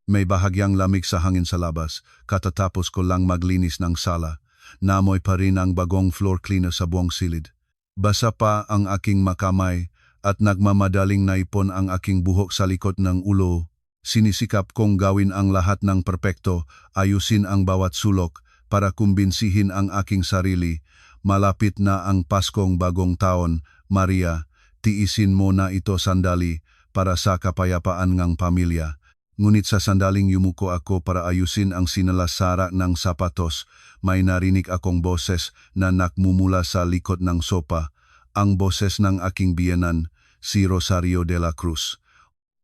May bahagyang lamig sa hangin sa labas, katatapos ko lang maglinis ng sala. Namoy pa rin ang bagong floor cleaner sa buong silid. Basa pa ang aking makamay at nagmamadaling naipon ang aking buhok sa likod ng ulo. Sinisikap kong gawin ang lahat ng perpekto, ayusin ang bawat sulok para kumbinsihin ang aking sarili. Malapit na ang Paskong Bagong Taon, Maria, tiisin mo na ito sandali para sa kapayapaan ng pamilya. Ngunit sa sandaling yumuko ako para ayusin ang sinalasara ng sapatos, may narinig akong boses na nakmumula sa likod ng sopa, ang boses ng aking biyenan, si Rosario de la Cruz.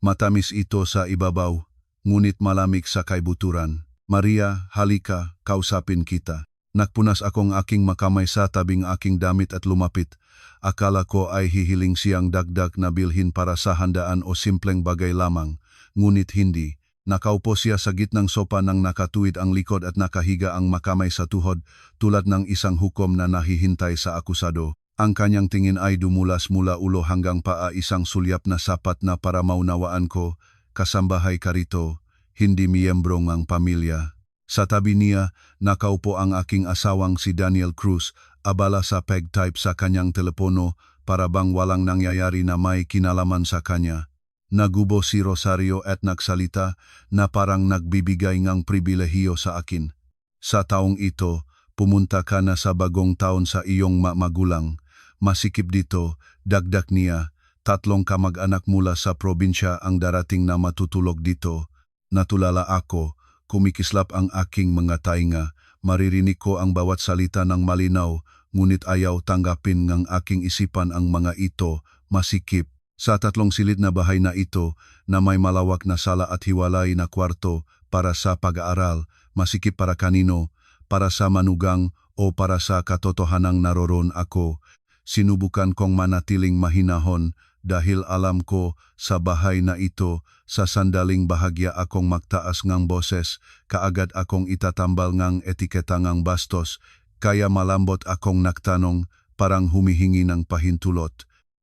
Matamis ito sa ibabaw, ngunit malamig sa kaibuturan. Maria, halika, kausapin kita. Nakpunas akong aking makamay sa tabing aking damit at lumapit. Akala ko ay hihiling siyang dagdag na bilhin para sa handaan o simpleng bagay lamang. Ngunit hindi. Nakaupo siya sa gitnang sopa nang nakatuwid ang likod at nakahiga ang makamay sa tuhod tulad ng isang hukom na nahihintay sa akusado. Ang kanyang tingin ay dumulas mula ulo hanggang paa, isang sulyap na sapat na para maunawaan ko, kasambahay ka rito, hindi miyembro ng pamilya. Sa tabi niya, nakaupo ang aking asawang si Daniel Cruz, abala sa peg-type sa kanyang telepono para bang walang nangyayari na may kinalaman sa kanya. Nagubo si Rosario at nagsalita na parang nagbibigay ng pribilehiyo sa akin. Sa taong ito, pumunta ka na sa bagong taon sa iyong magulang. Masikip dito, dagdag niya, 3 kamag-anak mula sa probinsya ang darating na matutulog dito. Natulala ako, kumikislap ang aking mga tainga, maririnig ko ang bawat salita ng malinaw, ngunit ayaw tanggapin ng aking isipan ang mga ito, masikip. Sa 3 silid na bahay na ito, na may malawak na sala at hiwalay na kwarto para sa pag-aaral, masikip para kanino, para sa manugang o para sa katotohanang naroon ako. Sinubukan kong manatiling mahinahon dahil alam ko sa bahay na ito, sa sandaling bahagya akong magtaas ngang boses, kaagad akong itatambal ngang etiketa ngang bastos, kaya malambot akong nagtanong, parang humihingi ng pahintulot.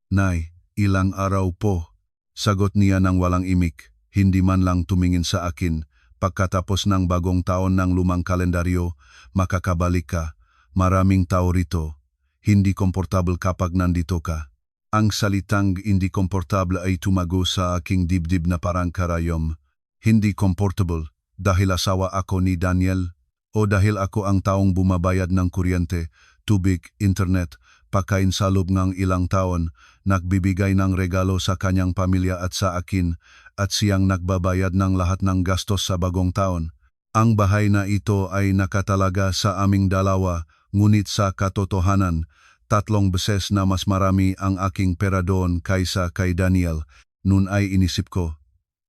Nay, ilang araw po? Sagot niya ng walang imik, hindi man lang tumingin sa akin. Pagkatapos ng bagong taon ng lumang kalendaryo, makakabalik ka. Maraming tao rito. Hindi komportable kapag nandito ka. Ang salitang hindi komportable ay tumago sa aking dibdib na parang karayom. Hindi comfortable dahil asawa ako ni Daniel o dahil ako ang taong bumabayad ng kuryente, tubig, internet, pagkain sa loob ng ilang taon, nagbibigay ng regalo sa kanyang pamilya at sa akin, at siyang nagbabayad ng lahat ng gastos sa bagong taon. Ang bahay na ito ay nakatalaga sa aming dalawa, ngunit sa katotohanan, 3 beses na mas marami ang aking pera doon kaysa kay Daniel. Noon ay inisip ko,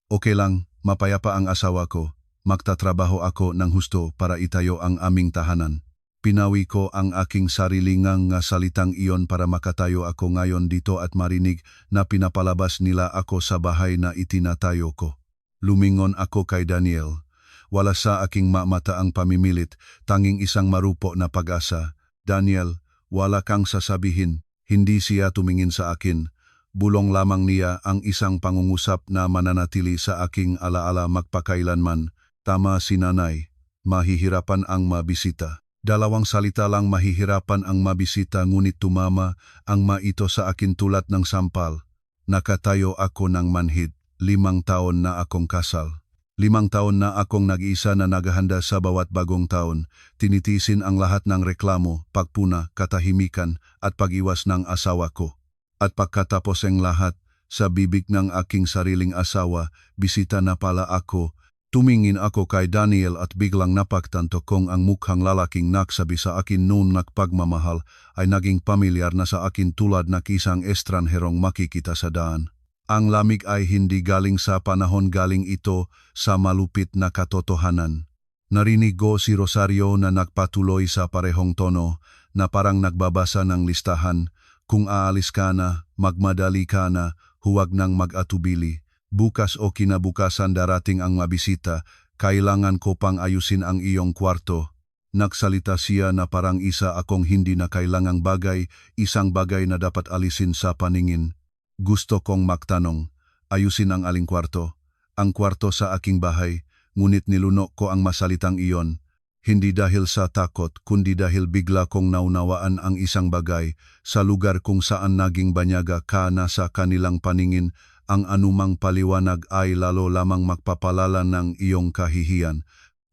okay lang, mapayapa ang asawa ko, magtatrabaho ako ng husto para itayo ang aming tahanan. Pinawi ko ang aking sarili ngang salitang iyon para makatayo ako ngayon dito at marinig na pinapalabas nila ako sa bahay na itinatayo ko. Lumingon ako kay Daniel. Wala sa aking mata ang pamimilit, tanging isang marupo na pag-asa. Daniel, wala kang sasabihin, hindi siya tumingin sa akin. Bulong lamang niya ang isang pangungusap na mananatili sa aking alaala magpakailanman. Tama si nanay, mahihirapan ang mabisita. 2 salita lang, mahihirapan ang mabisita, ngunit tumama ang maito sa akin tulad ng sampal. Nakatayo ako ng manhid, 5 taon na akong kasal. 5 taon na akong nag-iisa na naghahanda sa bawat bagong taon, tinitisin ang lahat ng reklamo, pagpuna, katahimikan at pag-iwas ng asawa ko. At pagkatapos ang lahat, sa bibig ng aking sariling asawa, bisita na pala ako. Tumingin ako kay Daniel at biglang napagtanto kong ang mukhang lalaking nagsabi sa akin noon nagpagmamahal ay naging pamilyar na sa akin tulad na isang estranherong makikita sa daan. Ang lamig ay hindi galing sa panahon, galing ito sa malupit na katotohanan. Narinig ko si Rosario na nagpatuloy sa parehong tono na parang nagbabasa ng listahan. Kung aalis ka na, magmadali ka na, huwag nang mag-atubili. Bukas o kinabukasan darating ang mabisita, kailangan ko pang ayusin ang iyong kwarto. Nagsalita siya na parang isa akong hindi na kailangang bagay, isang bagay na dapat alisin sa paningin. Gusto kong magtanong, ayusin ang aling kwarto? Ang kwarto sa aking bahay, ngunit nilunok ko ang masalitang iyon. Hindi dahil sa takot, kundi dahil bigla kong naunawaan ang isang bagay sa lugar kung saan naging banyaga ka na sa kanilang paningin, ang anumang paliwanag ay lalo lamang magpapalala ng iyong kahihiyan.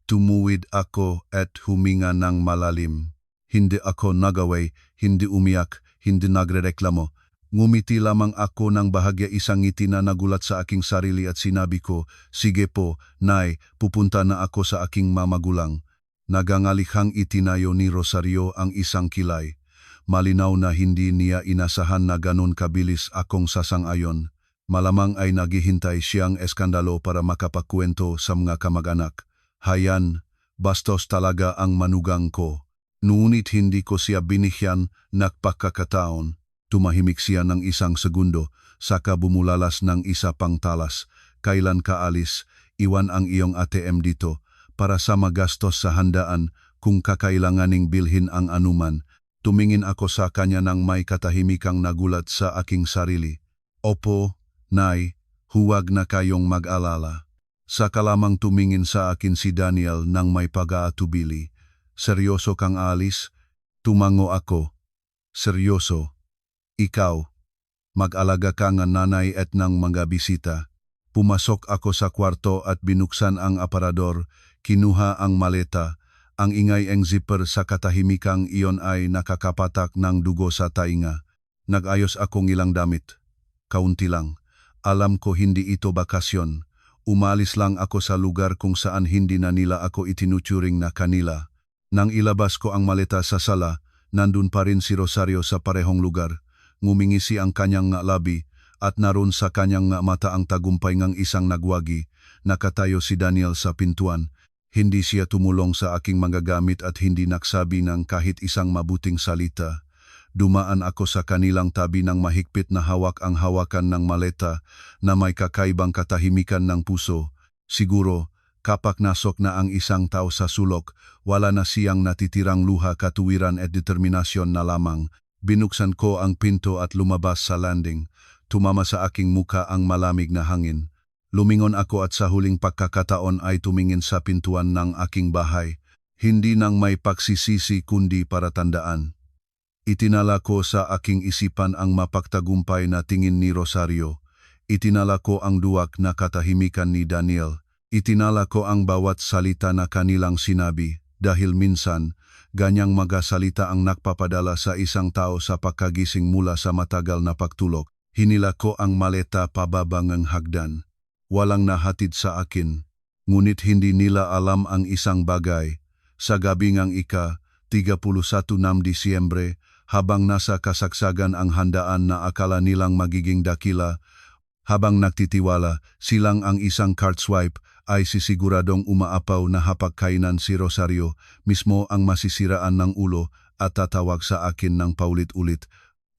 Tumuwid ako at huminga ng malalim. Hindi ako nagaway, hindi umiyak, hindi nagrereklamo. Ngumiti lamang ako ng bahagya, isang ngiti na nagulat sa aking sarili at sinabi ko, "Sige po, Nay, pupunta na ako sa aking mamagulang." Nagangalikhang itinayo ni Rosario ang isang kilay. Malinaw na hindi niya inasahan na ganon kabilis akong sasang-ayon. Malamang ay naghihintay siyang eskandalo para makapagkwento sa mga kamag-anak. Hayan, bastos talaga ang manugang ko. Ngunit hindi ko siya binigyan ng pagkakataon. Tumahimik siya ng isang segundo, saka bumulalas ng isa pang talas. "Kailan ka alis? Iwan ang iyong ATM dito para sa magastos sa handaan kung kakailanganing bilhin ang anuman." Tumingin ako sa kanya nang may katahimikang nagulat sa aking sarili. "Opo, Nay, huwag na kayong mag-alala." Saka lamang tumingin sa akin si Daniel nang may pag-aatubili. "Seryoso kang alis?" Tumango ako. "Seryoso. Ikaw, mag-alaga ka ng nanay at ng mga bisita." Pumasok ako sa kwarto at binuksan ang aparador, kinuha ang maleta. Ang ingay ang zipper sa katahimikang iyon ay nakakapatak ng dugo sa tainga. Nag-ayos akong ilang damit. Kaunti lang. Alam ko hindi ito bakasyon. Umalis lang ako sa lugar kung saan hindi na nila ako itinuturing na kanila. Nang ilabas ko ang maleta sa sala, nandun pa rin si Rosario sa parehong lugar. Ngumingisi ang kanyang labi at naroon sa kanyang mata ang tagumpay ng isang nagwagi. Nakatayo si Daniel sa pintuan. Hindi siya tumulong sa aking mga gamit at hindi nagsabi ng kahit isang mabuting salita. Dumaan ako sa kanilang tabi ng mahigpit na hawak ang hawakan ng maleta na may kakaibang katahimikan ng puso. Siguro, kapag nasok na ang isang tao sa sulok, wala na siyang natitirang luha, katuwiran at determinasyon na lamang. Binuksan ko ang pinto at lumabas sa landing. Tumama sa aking muka ang malamig na hangin. Lumingon ako at sa huling pagkakataon ay tumingin sa pintuan ng aking bahay. Hindi nang may pagsisisi kundi para tandaan. Itinala ko sa aking isipan ang mapagtagumpay na tingin ni Rosario. Itinala ko ang duwag na katahimikan ni Daniel. Itinala ko ang bawat salita na kanilang sinabi, dahil minsan, ganyang magasalita ang nagpapadala sa isang tao sa pagkagising mula sa matagal na pagtulog. Hinila ko ang maleta pababa ng hagdan. Walang nahatid sa akin. Ngunit hindi nila alam ang isang bagay. Sa gabi ng ika-31 ng Disyembre, habang nasa kasagsagan ang handaan na akala nilang magiging dakila, habang nagtitiwala silang ang isang card swipe ay sisiguradong umaapaw na hapagkainan si Rosario, mismo ang masisiraan ng ulo at tatawag sa akin ng paulit-ulit.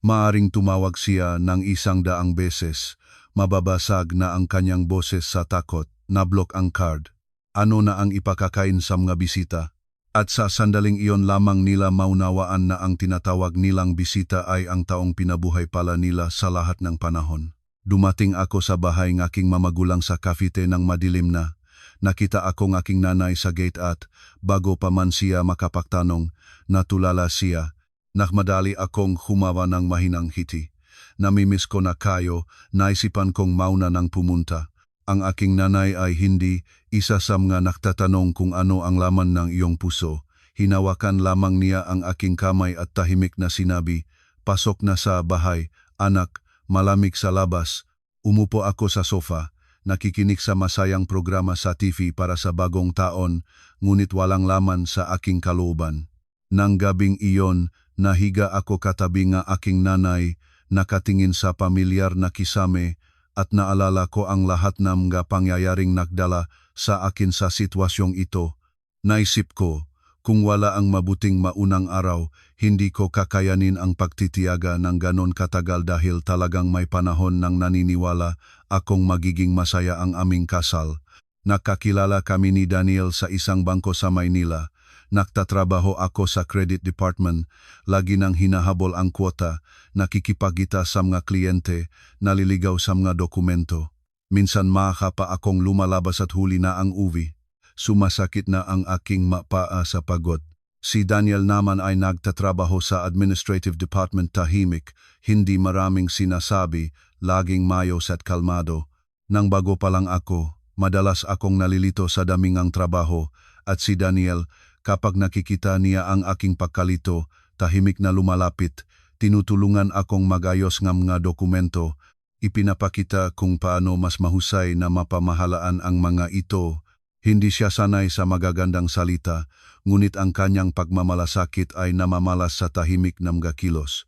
Maaring tumawag siya ng 100 beses. Mababasag na ang kanyang boses sa takot, nablok ang card. Ano na ang ipakakain sa mga bisita? At sa sandaling iyon lamang nila maunawaan na ang tinatawag nilang bisita ay ang taong pinabuhay pala nila sa lahat ng panahon. Dumating ako sa bahay ng aking mamagulang sa kafite ng madilim na. Nakita ako ng aking nanay sa gate at, bago pa man siya makapagtanong, natulala siya. Nakmadali akong humawa ng mahinang hiti. Namimiss ko na kayo, naisipan kong mauna ng pumunta. Ang aking nanay ay hindi isa sa mga nagtatanong kung ano ang laman ng iyong puso. Hinawakan lamang niya ang aking kamay at tahimik na sinabi, "Pasok na sa bahay, anak, malamig sa labas." Umupo ako sa sofa, nakikinig sa masayang programa sa TV para sa bagong taon, ngunit walang laman sa aking kalooban. Nang gabing iyon, nahiga ako katabi ng aking nanay, nakatingin sa pamilyar na kisame at naalala ko ang lahat ng mga pangyayaring nagdala sa akin sa sitwasyong ito. Naisip ko, kung wala ang mabuting maunang araw, hindi ko kakayanin ang pagtitiyaga ng ganon katagal dahil talagang may panahon nang naniniwala akong magiging masaya ang aming kasal. Nakakilala kami ni Daniel sa isang bangko sa Maynila. Nagtatrabaho ako sa credit department, lagi nang hinahabol ang kwota, nakikipagita sa mga kliyente, naliligaw sa mga dokumento. Minsan makaka pa akong lumalabas at huli na ang uwi. sumasakit na ang aking mapaa sa pagod. Si Daniel naman ay nagtatrabaho sa administrative department, tahimik, hindi maraming sinasabi, laging mayos at kalmado. Nang bago pa lang ako, madalas akong nalilito sa damingang trabaho, at si Daniel, kapag nakikita niya ang aking pagkalito, tahimik na lumalapit, tinutulungan akong magayos ng mga dokumento, ipinapakita kung paano mas mahusay na mapamahalaan ang mga ito. Hindi siya sanay sa magagandang salita, ngunit ang kanyang pagmamalasakit ay namamalas sa tahimik na mga kilos.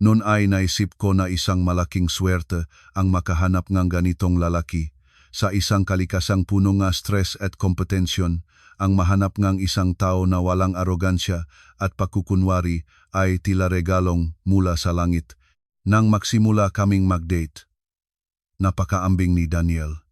Noon ay naisip ko na isang malaking swerte ang makahanap ng ganitong lalaki. Sa isang kalikasang puno ng stress at kompetensyon, ang mahanap ng isang tao na walang arogansya at pakukunwari ay tila regalong mula sa langit. Nang magsimula kaming mag-date, napakaambing ni Daniel.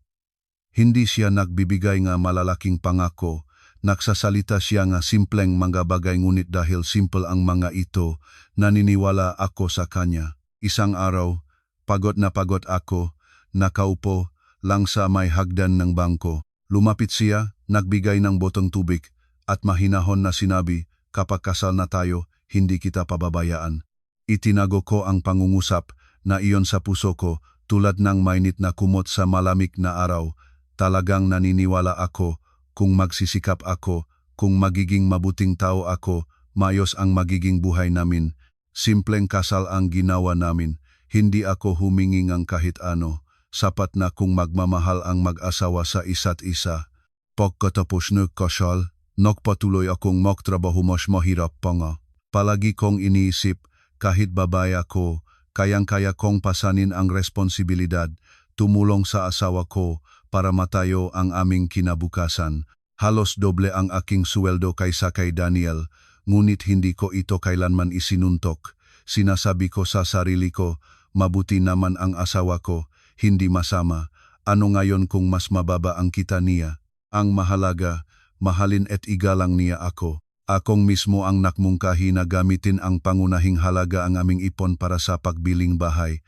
Hindi siya nagbibigay nga malalaking pangako, nagsasalita siya nga simpleng mga bagay, ngunit dahil simple ang mga ito, naniniwala ako sa kanya. Isang araw, pagod na pagod ako, nakaupo lang sa may hagdan ng bangko. Lumapit siya, nagbigay ng botong tubig, at mahinahon na sinabi, kapag kasal na tayo, hindi kita pababayaan. Itinago ko ang pangungusap na iyon sa puso ko, tulad ng mainit na kumot sa malamig na araw. Talagang naniniwala ako, kung magsisikap ako, kung magiging mabuting tao ako, mayos ang magiging buhay namin. Simpleng kasal ang ginawa namin, hindi ako humingi ng kahit ano, sapat na kung magmamahal ang mag-asawa sa isa't isa. Pagkatapos ng kasal, nagpatuloy akong magtrabaho, mas mahirap pa nga. Palagi kong iniisip, kahit babae ako, kayang-kaya kong pasanin ang responsibilidad, tumulong sa asawa ko para matayo ang aming kinabukasan. Halos doble ang aking sweldo kaysa kay Daniel, ngunit hindi ko ito kailanman isinuntok. Sinasabi ko sa sarili ko, mabuti naman ang asawa ko, hindi masama. Ano ngayon kung mas mababa ang kita niya? Ang mahalaga, mahalin at igalang niya ako. Akong mismo ang nakmungkahi na gamitin ang pangunahing halaga ang aming ipon para sa pagbiling bahay.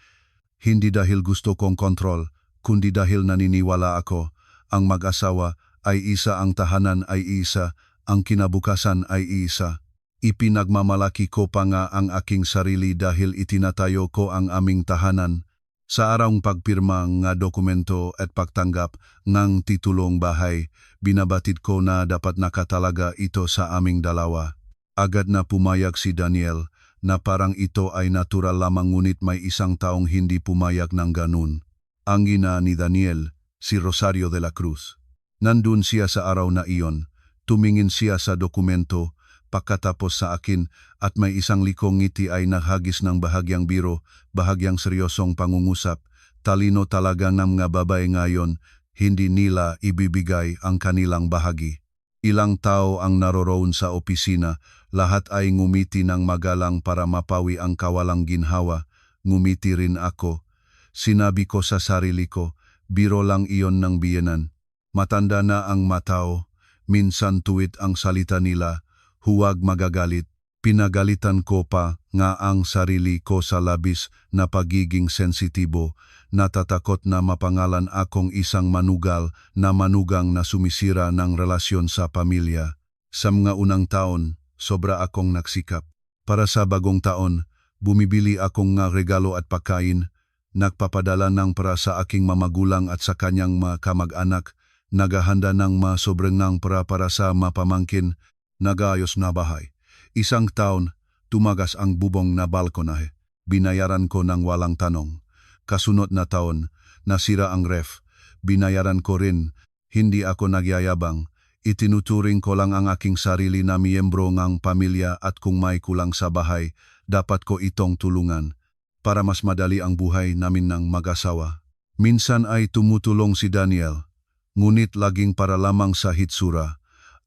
Hindi dahil gusto kong kontrol, kundi dahil naniniwala ako, ang mag-asawa ay isa, ang tahanan ay isa, ang kinabukasan ay isa. Ipinagmamalaki ko pa nga ang aking sarili dahil itinatayo ko ang aming tahanan. Sa arawng pagpirma nga dokumento at pagtanggap ng titulong bahay, binabatid ko na dapat nakatalaga ito sa aming dalawa. Agad na pumayag si Daniel, na parang ito ay natural lamang, ngunit may isang taong hindi pumayag ng ganun. Ang ina ni Daniel, si Rosario de la Cruz. Nandun siya sa araw na iyon, tumingin siya sa dokumento, pagkatapos sa akin, at may isang likong ngiti ay naghagis ng bahagyang biro, bahagyang seryosong pangungusap. Talino talaga ng mga babae ngayon, hindi nila ibibigay ang kanilang bahagi. Ilang tao ang naroroon sa opisina, lahat ay ngumiti ng magalang para mapawi ang kawalang ginhawa. Ngumiti rin ako. Sinabi ko sa sarili ko, biro lang iyon ng biyenan. Matanda na ang matao, minsan tuwid ang salita nila, huwag magagalit. Pinagalitan ko pa nga ang sarili ko sa labis na pagiging sensitibo, natatakot na mapangalan akong isang manugang na sumisira ng relasyon sa pamilya. Sa mga unang taon, sobra akong nagsikap. Para sa bagong taon, bumibili akong nga regalo at pagkain, nagpapadala ng para sa aking mamagulang at sa kanyang mga kamag-anak, naghahanda ng mga sobrang ng para sa mapamangkin, nagayos na bahay. Isang taon, tumagas ang bubong na balkonahe. Binayaran ko ng walang tanong. Kasunod na taon, nasira ang ref. Binayaran ko rin. Hindi ako nagyayabang. Itinuturing ko lang ang aking sarili na miyembro ng pamilya, at kung may kulang sa bahay, dapat ko itong tulungan para mas madali ang buhay namin ng mag-asawa. Minsan ay tumutulong si Daniel, ngunit laging para lamang sa hitsura.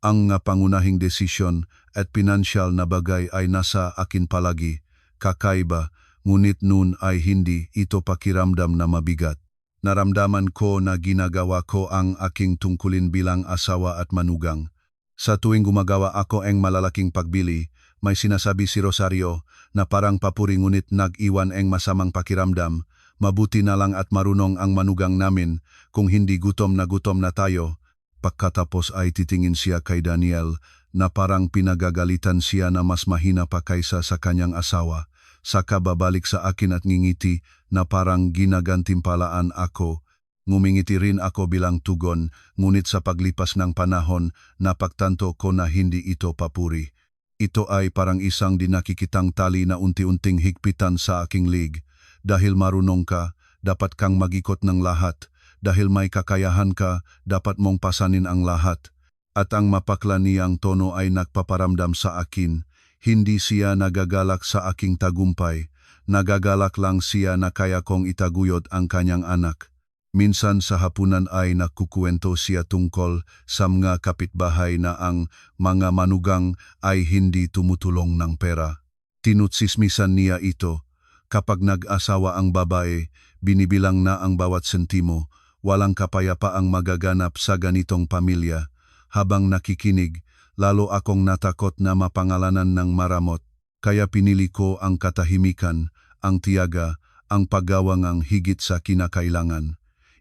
Ang pangunahing desisyon at pinansyal na bagay ay nasa akin palagi. Kakaiba, ngunit noon ay hindi ito pakiramdam na mabigat. Naramdaman ko na ginagawa ko ang aking tungkulin bilang asawa at manugang. Sa tuwing gumagawa ako ng malalaking pagbili, may sinasabi si Rosario na parang papuri, ngunit nag-iwan ng masamang pakiramdam. Mabuti na lang at marunong ang manugang namin, kung hindi gutom na tayo. Pagkatapos ay titingin siya kay Daniel na parang pinagagalitan siya na mas mahina pa kaysa sa kanyang asawa. Saka babalik sa akin at ngingiti na parang ginagantimpalaan ako. Ngumingiti rin ako bilang tugon, ngunit sa paglipas ng panahon, napagtanto ko na hindi ito papuri. Ito ay parang isang dinakikitang tali na unti-unting higpitan sa aking lig. Dahil marunong ka, dapat kang magikot ng lahat. Dahil may kakayahan ka, dapat mong pasanin ang lahat. At ang mapakla niyang tono ay nagpaparamdam sa akin. Hindi siya nagagalak sa aking tagumpay. Nagagalak lang siya na kaya kong itaguyod ang kanyang anak. Minsan sa hapunan ay nakukuwento siya tungkol sa mga kapitbahay na ang mga manugang ay hindi tumutulong ng pera. Tinutsismisan niya ito. Kapag nag-asawa ang babae, binibilang na ang bawat sentimo. Walang kapayapaang magaganap sa ganitong pamilya. Habang nakikinig, lalo akong natakot na mapangalanan ng maramot. Kaya pinili ko ang katahimikan, ang tiyaga, ang paggawang ang higit sa kinakailangan.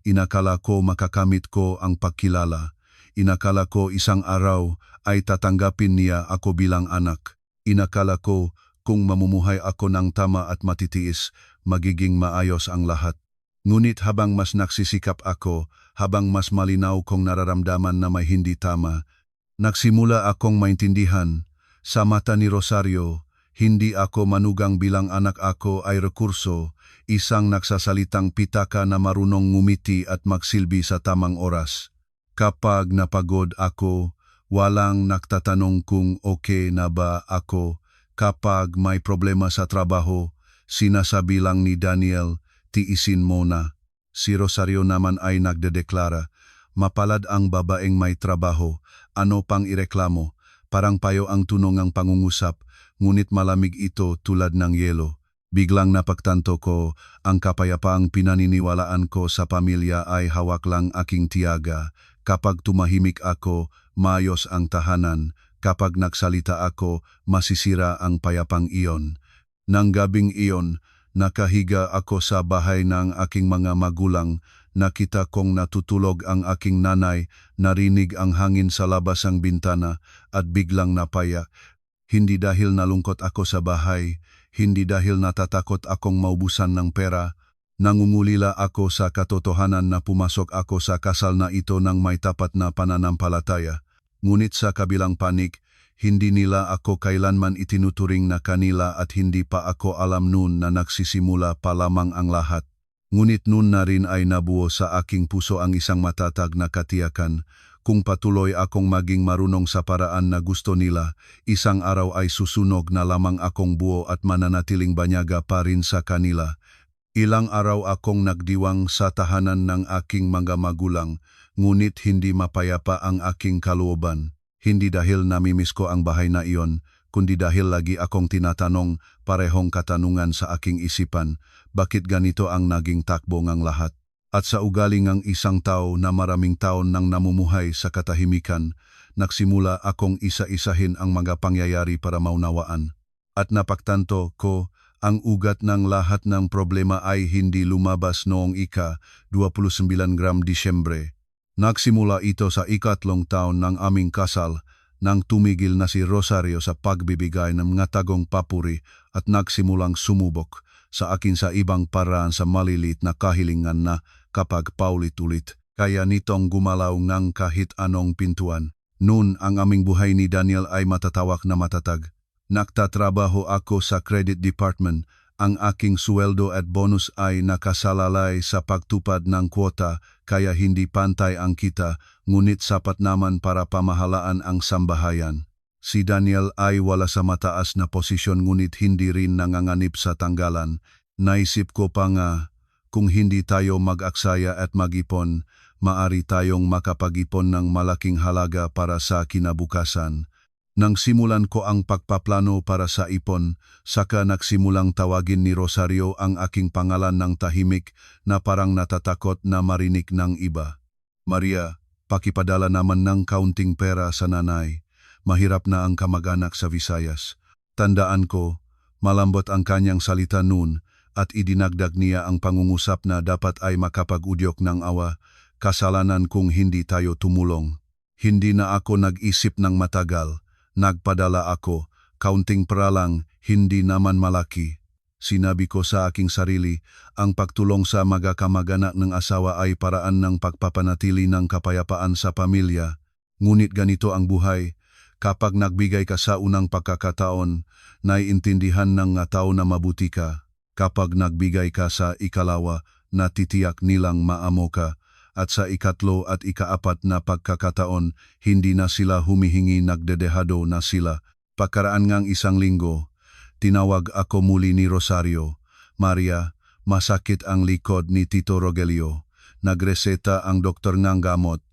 Inakala ko makakamit ko ang pagkilala. Inakala ko isang araw ay tatanggapin niya ako bilang anak. Inakala ko kung mamumuhay ako ng tama at matitiis, magiging maayos ang lahat. Ngunit habang mas nagsisikap ako, habang mas malinaw kong nararamdaman na may hindi tama, nagsimula akong maintindihan. Sa mata ni Rosario, hindi ako manugang bilang anak ako ay rekurso, isang nagsasalitang pitaka na marunong ngumiti at magsilbi sa tamang oras. Kapag napagod ako, walang nagtatanong kung okay na ba ako. Kapag may problema sa trabaho, sinasabi lang ni Daniel, tiisin mo na. Si Rosario naman ay nagdedeklara, mapalad ang babaeng may trabaho, ano pang ireklamo, parang payo ang tunong ang pangungusap, ngunit malamig ito tulad ng yelo. Biglang napagtanto ko, ang kapayapaang pinaniniwalaan ko sa pamilya ay hawak lang aking tiyaga. Kapag tumahimik ako, maayos ang tahanan. Kapag nagsalita ako, masisira ang payapang iyon. Nang gabing iyon, nakahiga ako sa bahay ng aking mga magulang. Nakita kong natutulog ang aking nanay, narinig ang hangin sa labas ng bintana at biglang napaya. Hindi dahil nalungkot ako sa bahay, hindi dahil natatakot akong maubusan ng pera. Nangungulila ako sa katotohanan na pumasok ako sa kasal na ito ng may tapat na pananampalataya. Ngunit sa kabilang panig, hindi nila ako kailanman itinuturing na kanila at hindi pa ako alam noon na nagsisimula pa lamang ang lahat. Ngunit noon na rin ay nabuo sa aking puso ang isang matatag na katiyakan. Kung patuloy akong maging marunong sa paraan na gusto nila, isang araw ay susunog na lamang akong buo at mananatiling banyaga pa rin sa kanila. Ilang araw akong nagdiwang sa tahanan ng aking mga magulang, ngunit hindi mapayapa ang aking kalooban. Hindi dahil namimiss ko ang bahay na iyon, kundi dahil lagi akong tinatanong parehong katanungan sa aking isipan, bakit ganito ang naging takbo ng lahat? At sa ugali ng isang tao na maraming taon nang namumuhay sa katahimikan, nagsimula akong isa-isahin ang mga pangyayari para maunawaan. At napagtanto ko, ang ugat ng lahat ng problema ay hindi lumabas noong ika-29 Disyembre. Nagsimula ito sa ikatlong taon ng aming kasal, nang tumigil na si Rosario sa pagbibigay ng mga tagong papuri at nagsimulang sumubok sa akin sa ibang paraan sa malilit na kahilingan na kapag paulit-ulit, kaya nitong gumalaw ng kahit anong pintuan. Noon ang aming buhay ni Daniel ay matatawak na matatag. Nagtatrabaho ako sa credit department. Ang aking sweldo at bonus ay nakasalalay sa pagtupad ng kwota, kaya hindi pantay ang kita, ngunit sapat naman para pamahalaan ang sambahayan. Si Daniel ay wala sa mataas na posisyon ngunit hindi rin nanganganib sa tanggalan. Naisip ko pa nga, kung hindi tayo mag-aksaya at mag-ipon, maari tayong makapag-ipon ng malaking halaga para sa kinabukasan. Nang simulan ko ang pagpaplano para sa ipon, saka nagsimulang tawagin ni Rosario ang aking pangalan ng tahimik na parang natatakot na marinig ng iba. Maria, pakipadala naman ng kaunting pera sa nanay. Mahirap na ang kamag-anak sa Visayas. Tandaan ko, malambot ang kanyang salita noon at idinagdag niya ang pangungusap na dapat ay makapag-udyok ng awa, kasalanan kung hindi tayo tumulong. Hindi na ako nag-isip ng matagal. Nagpadala ako, kaunting pera lang, hindi naman malaki. Sinabi ko sa aking sarili, ang pagtulong sa magkakamag-anak ng asawa ay paraan ng pagpapanatili ng kapayapaan sa pamilya. Ngunit ganito ang buhay. Kapag nagbigay ka sa unang pagkakataon, naiintindihan ng tao na mabuti ka. Kapag nagbigay ka sa ikalawa, natitiyak nilang maamo ka. At sa ikatlo at ikaapat na pagkakataon, hindi na sila humihingi, nagdedehado na sila. Pagkaraan ngang isang linggo, tinawag ako muli ni Rosario. Maria, masakit ang likod ni Tito Rogelio. Nagreseta ang doktor ngang gamot.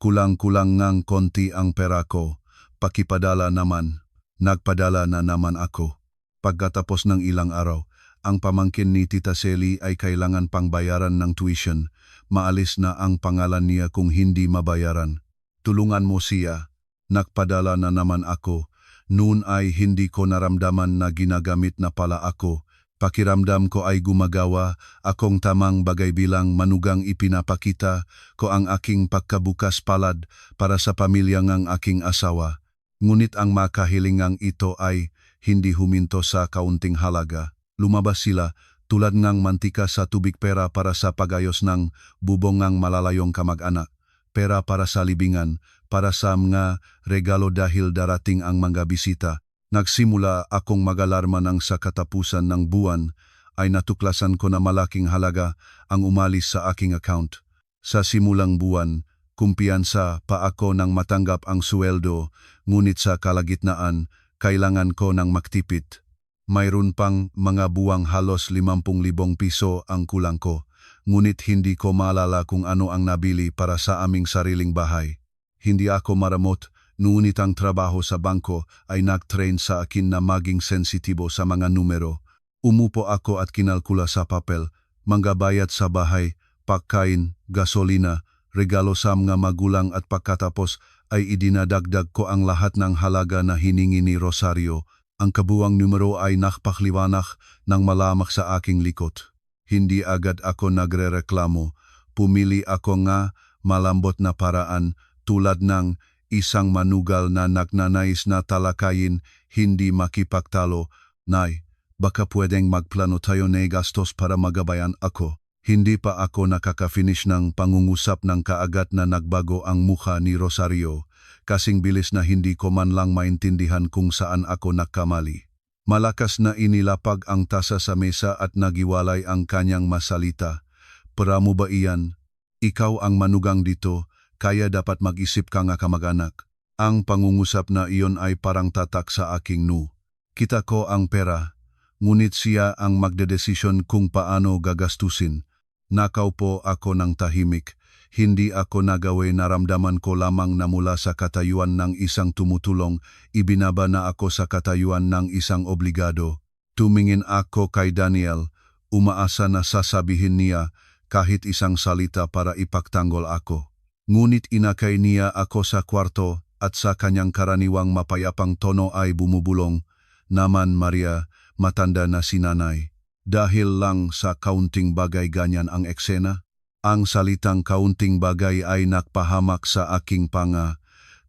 Kulang-kulang ngang konti ang pera ko. Pakipadala naman. Nagpadala na naman ako. Pagkatapos ng ilang araw, ang pamangkin ni Tita Sally ay kailangan pang bayaran ng tuition. Maalis na ang pangalan niya kung hindi mabayaran. Tulungan mo siya. Nagpadala na naman ako. Noon ay hindi ko naramdaman na ginagamit na pala ako. Pakiramdam ko ay gumagawa akong tamang bagay bilang manugang ipinapakita ko ang aking pagkabukas palad para sa pamilya ng aking asawa. Ngunit ang makahilingang ito ay hindi huminto sa kaunting halaga. Lumabas sila tulad ng mantika sa tubig, pera para sa pagayos ng bubong ng malalayong kamag-anak, pera para sa libingan, para sa mga regalo dahil darating ang mga bisita. Nagsimula akong mag-alarma nang sa katapusan ng buwan ay natuklasan ko na malaking halaga ang umalis sa aking account. Sa simulang buwan, kumpiyansa pa ako nang matanggap ang sweldo, ngunit sa kalagitnaan, kailangan ko ng magtipid. Mayroon pang mga buwang halos 50,000 piso ang kulang ko, ngunit hindi ko maalala kung ano ang nabili para sa aming sariling bahay. Hindi ako maramot, ngunit ang trabaho sa bangko ay nag-train sa akin na maging sensitibo sa mga numero. Umupo ako at kinalkula sa papel, manggabayad sa bahay, pagkain, gasolina, regalo sa mga magulang at pagkatapos ay idinadagdag ko ang lahat ng halaga na hiningi ni Rosario. Ang kabuang numero ay nakpakliwanag ng malamak sa aking likod. Hindi agad ako nagrereklamo. Pumili ako nga malambot na paraan tulad ng isang manugal na nagnanais na talakayin, hindi makipagtalo. Nay, baka pwedeng magplano tayo ng gastos para magabayan ako. Hindi pa ako nakaka-finish ng pangungusap ng kaagad na nagbago ang mukha ni Rosario. Kasing bilis na hindi ko man lang maintindihan kung saan ako nagkamali. Malakas na inilapag ang tasa sa mesa at nagiwalay ang kanyang masalita. Para mo ba iyan? Ikaw ang manugang dito, kaya dapat mag-isip ka nga kamag-anak. Ang pangungusap na iyon ay parang tatak sa aking nu. Kita ko ang pera, ngunit siya ang magdedesisyon kung paano gagastusin. Nakaupo ako ng tahimik. Hindi ako nagawi, naramdaman ko lamang na mula sa katayuan ng isang tumutulong, ibinaba na ako sa katayuan ng isang obligado. Tumingin ako kay Daniel, umaasa na sasabihin niya kahit isang salita para ipagtanggol ako. Ngunit inakay niya ako sa kwarto at sa kanyang karaniwang mapayapang tono ay bumubulong, "Naman Maria, matanda na si nanay. Dahil lang sa kaunting bagay ganyan ang eksena?" Ang salitang kaunting bagay ay nakpahamak sa aking panga.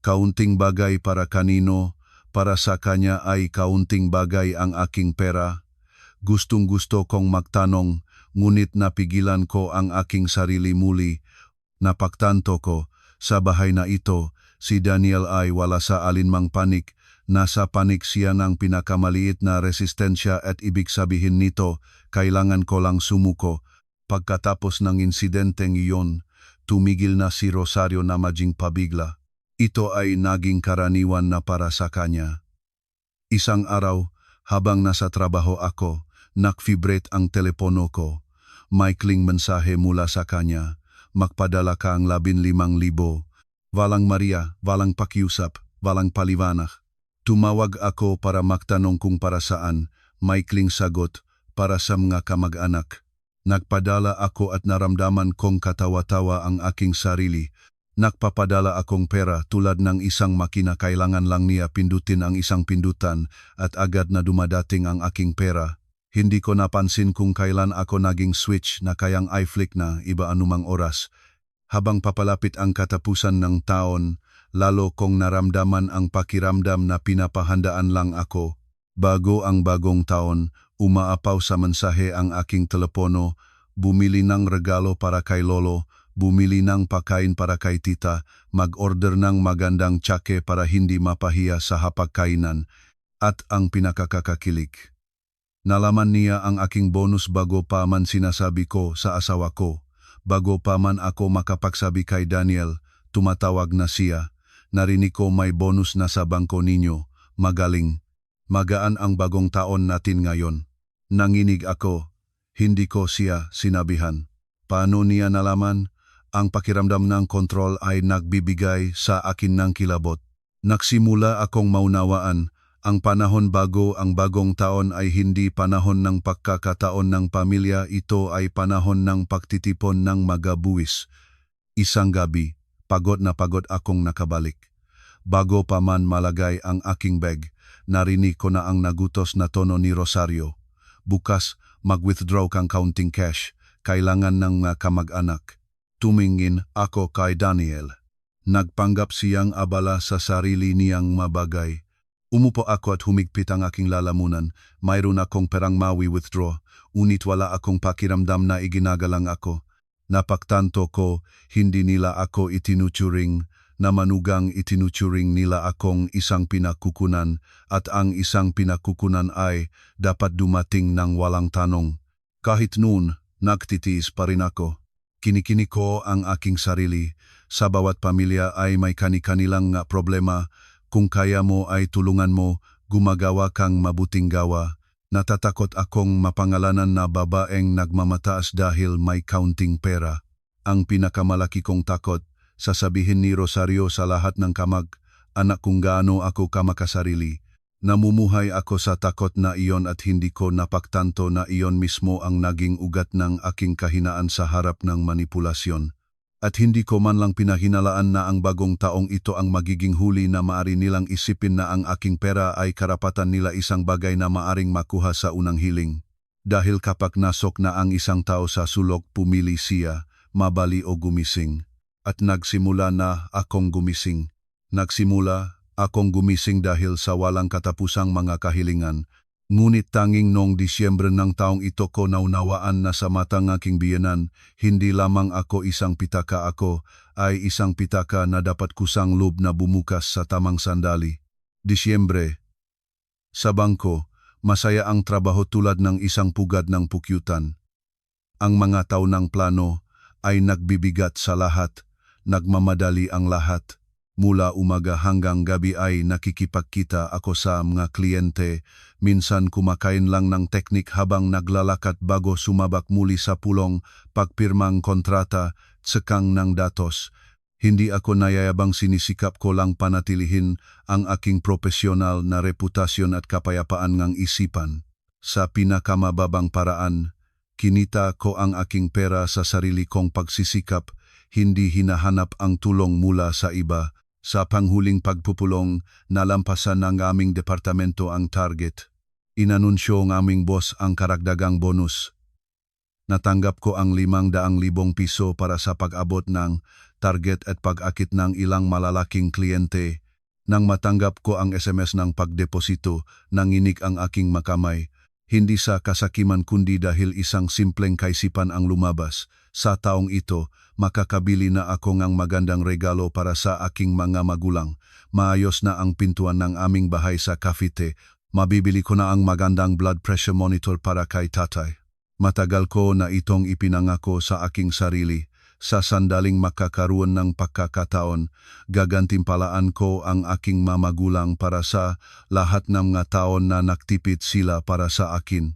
Kaunting bagay para kanino? Para sa kanya ay kaunting bagay ang aking pera. Gustong-gusto kong magtanong, ngunit napigilan ko ang aking sarili muli. Napagtanto ko, sa bahay na ito, si Daniel ay wala sa alinmang panik. Nasa panik siya ng pinakamaliit na resistensya at ibig sabihin nito, kailangan ko lang sumuko. Pagkatapos ng insidenteng iyon, tumigil na si Rosario na maging pabigla. Ito ay naging karaniwan na para sa kanya. Isang araw, habang nasa trabaho ako, nag-vibrate ang telepono ko. Maikling mensahe mula sa kanya, "Magpadala ka ang 15,000. Walang Maria, walang pakiusap, walang paliwanag." Tumawag ako para magtanong kung para saan, maikling sagot, "Para sa mga kamag-anak." Nagpadala ako at naramdaman kong katawa-tawa ang aking sarili. Nagpapadala akong pera tulad ng isang makina, kailangan lang niya pindutin ang isang pindutan at agad na dumadating ang aking pera. Hindi ko napansin kung kailan ako naging switch na kayang i-flick na iba anumang oras. Habang papalapit ang katapusan ng taon, lalo kong naramdaman ang pakiramdam na pinapahandaan lang ako. Bago ang bagong taon, umaapaw sa mensahe ang aking telepono, bumili ng regalo para kay lolo, bumili ng pagkain para kay tita, mag-order ng magandang tsake para hindi mapahiya sa hapagkainan, at ang pinakakakakilig. Nalaman niya ang aking bonus bago pa man sinasabi ko sa asawa ko. Bago pa man ako makapagsabi kay Daniel, tumatawag na siya. Narinig ko may bonus na sa bangko ninyo. Magaling. Magaan ang bagong taon natin ngayon. Nanginig ako. Hindi ko siya sinabihan. Paano niya nalaman? Ang pakiramdam ng kontrol ay nagbibigay sa akin ng kilabot. Nagsimula akong maunawaan. Ang panahon bago ang bagong taon ay hindi panahon ng pagkakataon ng pamilya, ito ay panahon ng pagtitipon ng magabuwis. Isang gabi, pagod na pagod akong nakabalik. Bago pa man malagay ang aking bag, narinig ko na ang nagutos na tono ni Rosario. Bukas, mag-withdraw kang counting cash, kailangan ng kamag-anak. Tumingin ako kay Daniel. Nagpanggap siyang abala sa sarili niyang mabagay. Umupo ako at humigpit ang aking lalamunan. Mayroon akong perang mawi-withdraw, unit wala akong pakiramdam na iginagalang ako. Napaktanto ko, hindi nila ako itinuturing, na manugang itinuturing nila akong isang pinakukunan, at ang isang pinakukunan ay dapat dumating ng walang tanong. Kahit noon, nagtitiis pa rin ako. Kinikini ko ang aking sarili. Sa bawat pamilya ay may kani-kanilang problema. Kung kaya mo ay tulungan mo, gumagawa kang mabuting gawa. Natatakot akong mapangalanan na babaeng nagmamataas dahil may counting pera. Ang pinakamalaki kong takot, sasabihin ni Rosario sa lahat ng kamag-anak kung gaano ako kamakasarili. Namumuhay ako sa takot na iyon at hindi ko napaktanto na iyon mismo ang naging ugat ng aking kahinaan sa harap ng manipulasyon. At hindi ko man lang pinahinalaan na ang bagong taong ito ang magiging huli na maari nilang isipin na ang aking pera ay karapatan nila, isang bagay na maaring makuha sa unang hiling. Dahil kapag nasok na ang isang tao sa sulok, pumili siya, mabali o gumising. At nagsimula na akong gumising. Nagsimula akong gumising dahil sa walang katapusang mga kahilingan. Ngunit tanging noong Disyembre ng taong ito ko naunawaan na sa matang aking biyenan, hindi lamang ako isang pitaka, ako ay isang pitaka na dapat kusang loob na bumukas sa tamang sandali. Disyembre. Sa bangko, masaya ang trabaho tulad ng isang pugad ng pukyutan. Ang mga taunang plano ay nagbibigat sa lahat, nagmamadali ang lahat. Mula umaga hanggang gabi ay nakikipagkita ako sa mga kliyente, minsan kumakain lang ng teknik habang naglalakad bago sumabak muli sa pulong, pagpirmang kontrata, tsekang ng datos. Hindi ako nayayabang, sinisikap ko lang panatilihin ang aking profesional na reputasyon at kapayapaan ng isipan. Sa pinakamababang paraan, kinita ko ang aking pera sa sarili kong pagsisikap, hindi hinahanap ang tulong mula sa iba. Sa panghuling pagpupulong, nalampasan ng aming departamento ang target. Inanunsyo ng aming boss ang karagdagang bonus. Natanggap ko ang 500,000 piso para sa pag-abot ng target at pag-akit ng ilang malalaking kliyente. Nang matanggap ko ang SMS ng pagdeposito, nanginig ang aking makamay. Hindi sa kasakiman kundi dahil isang simpleng kaisipan ang lumabas. Sa taong ito, makakabili na ako ng magandang regalo para sa aking mga magulang. Maayos na ang pintuan ng aming bahay sa Cavite. Mabibili ko na ang magandang blood pressure monitor para kay tatay. Matagal ko na itong ipinangako sa aking sarili. Sa sandaling makakaroon ng pagkakataon, gagantimpalaan ko ang aking mamagulang para sa lahat ng mga taon na nagtipid sila para sa akin.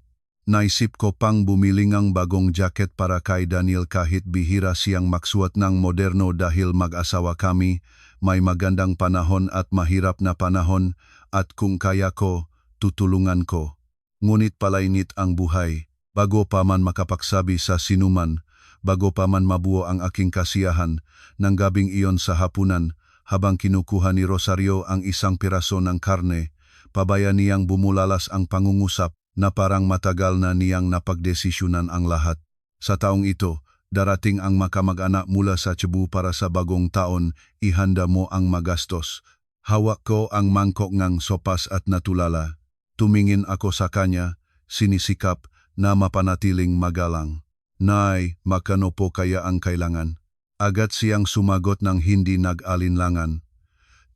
Naisip ko pang bumili ng bagong jacket para kay Daniel kahit bihira siyang magsuot ng moderno dahil mag-asawa kami, may magandang panahon at mahirap na panahon, at kung kaya ko, tutulungan ko. Ngunit palainit ang buhay, bago pa man makapagsabi sa sinuman, bago pa man mabuo ang aking kasiyahan, ng gabing iyon sa hapunan, habang kinukuha ni Rosario ang isang piraso ng karne, pabaya niyang bumulalas ang pangungusap na parang matagal na niyang napagdesisyonan ang lahat. Sa taong ito, Darating ang makamag-anak mula sa Cebu para sa bagong taon, ihanda mo ang magastos. Hawak ko ang mangkok ng sopas at natulala. Tumingin ako sa kanya, sinisikap na mapanatiling magalang. Nay, magkano po kaya ang kailangan? Agad siyang sumagot ng hindi nag-alinlangan.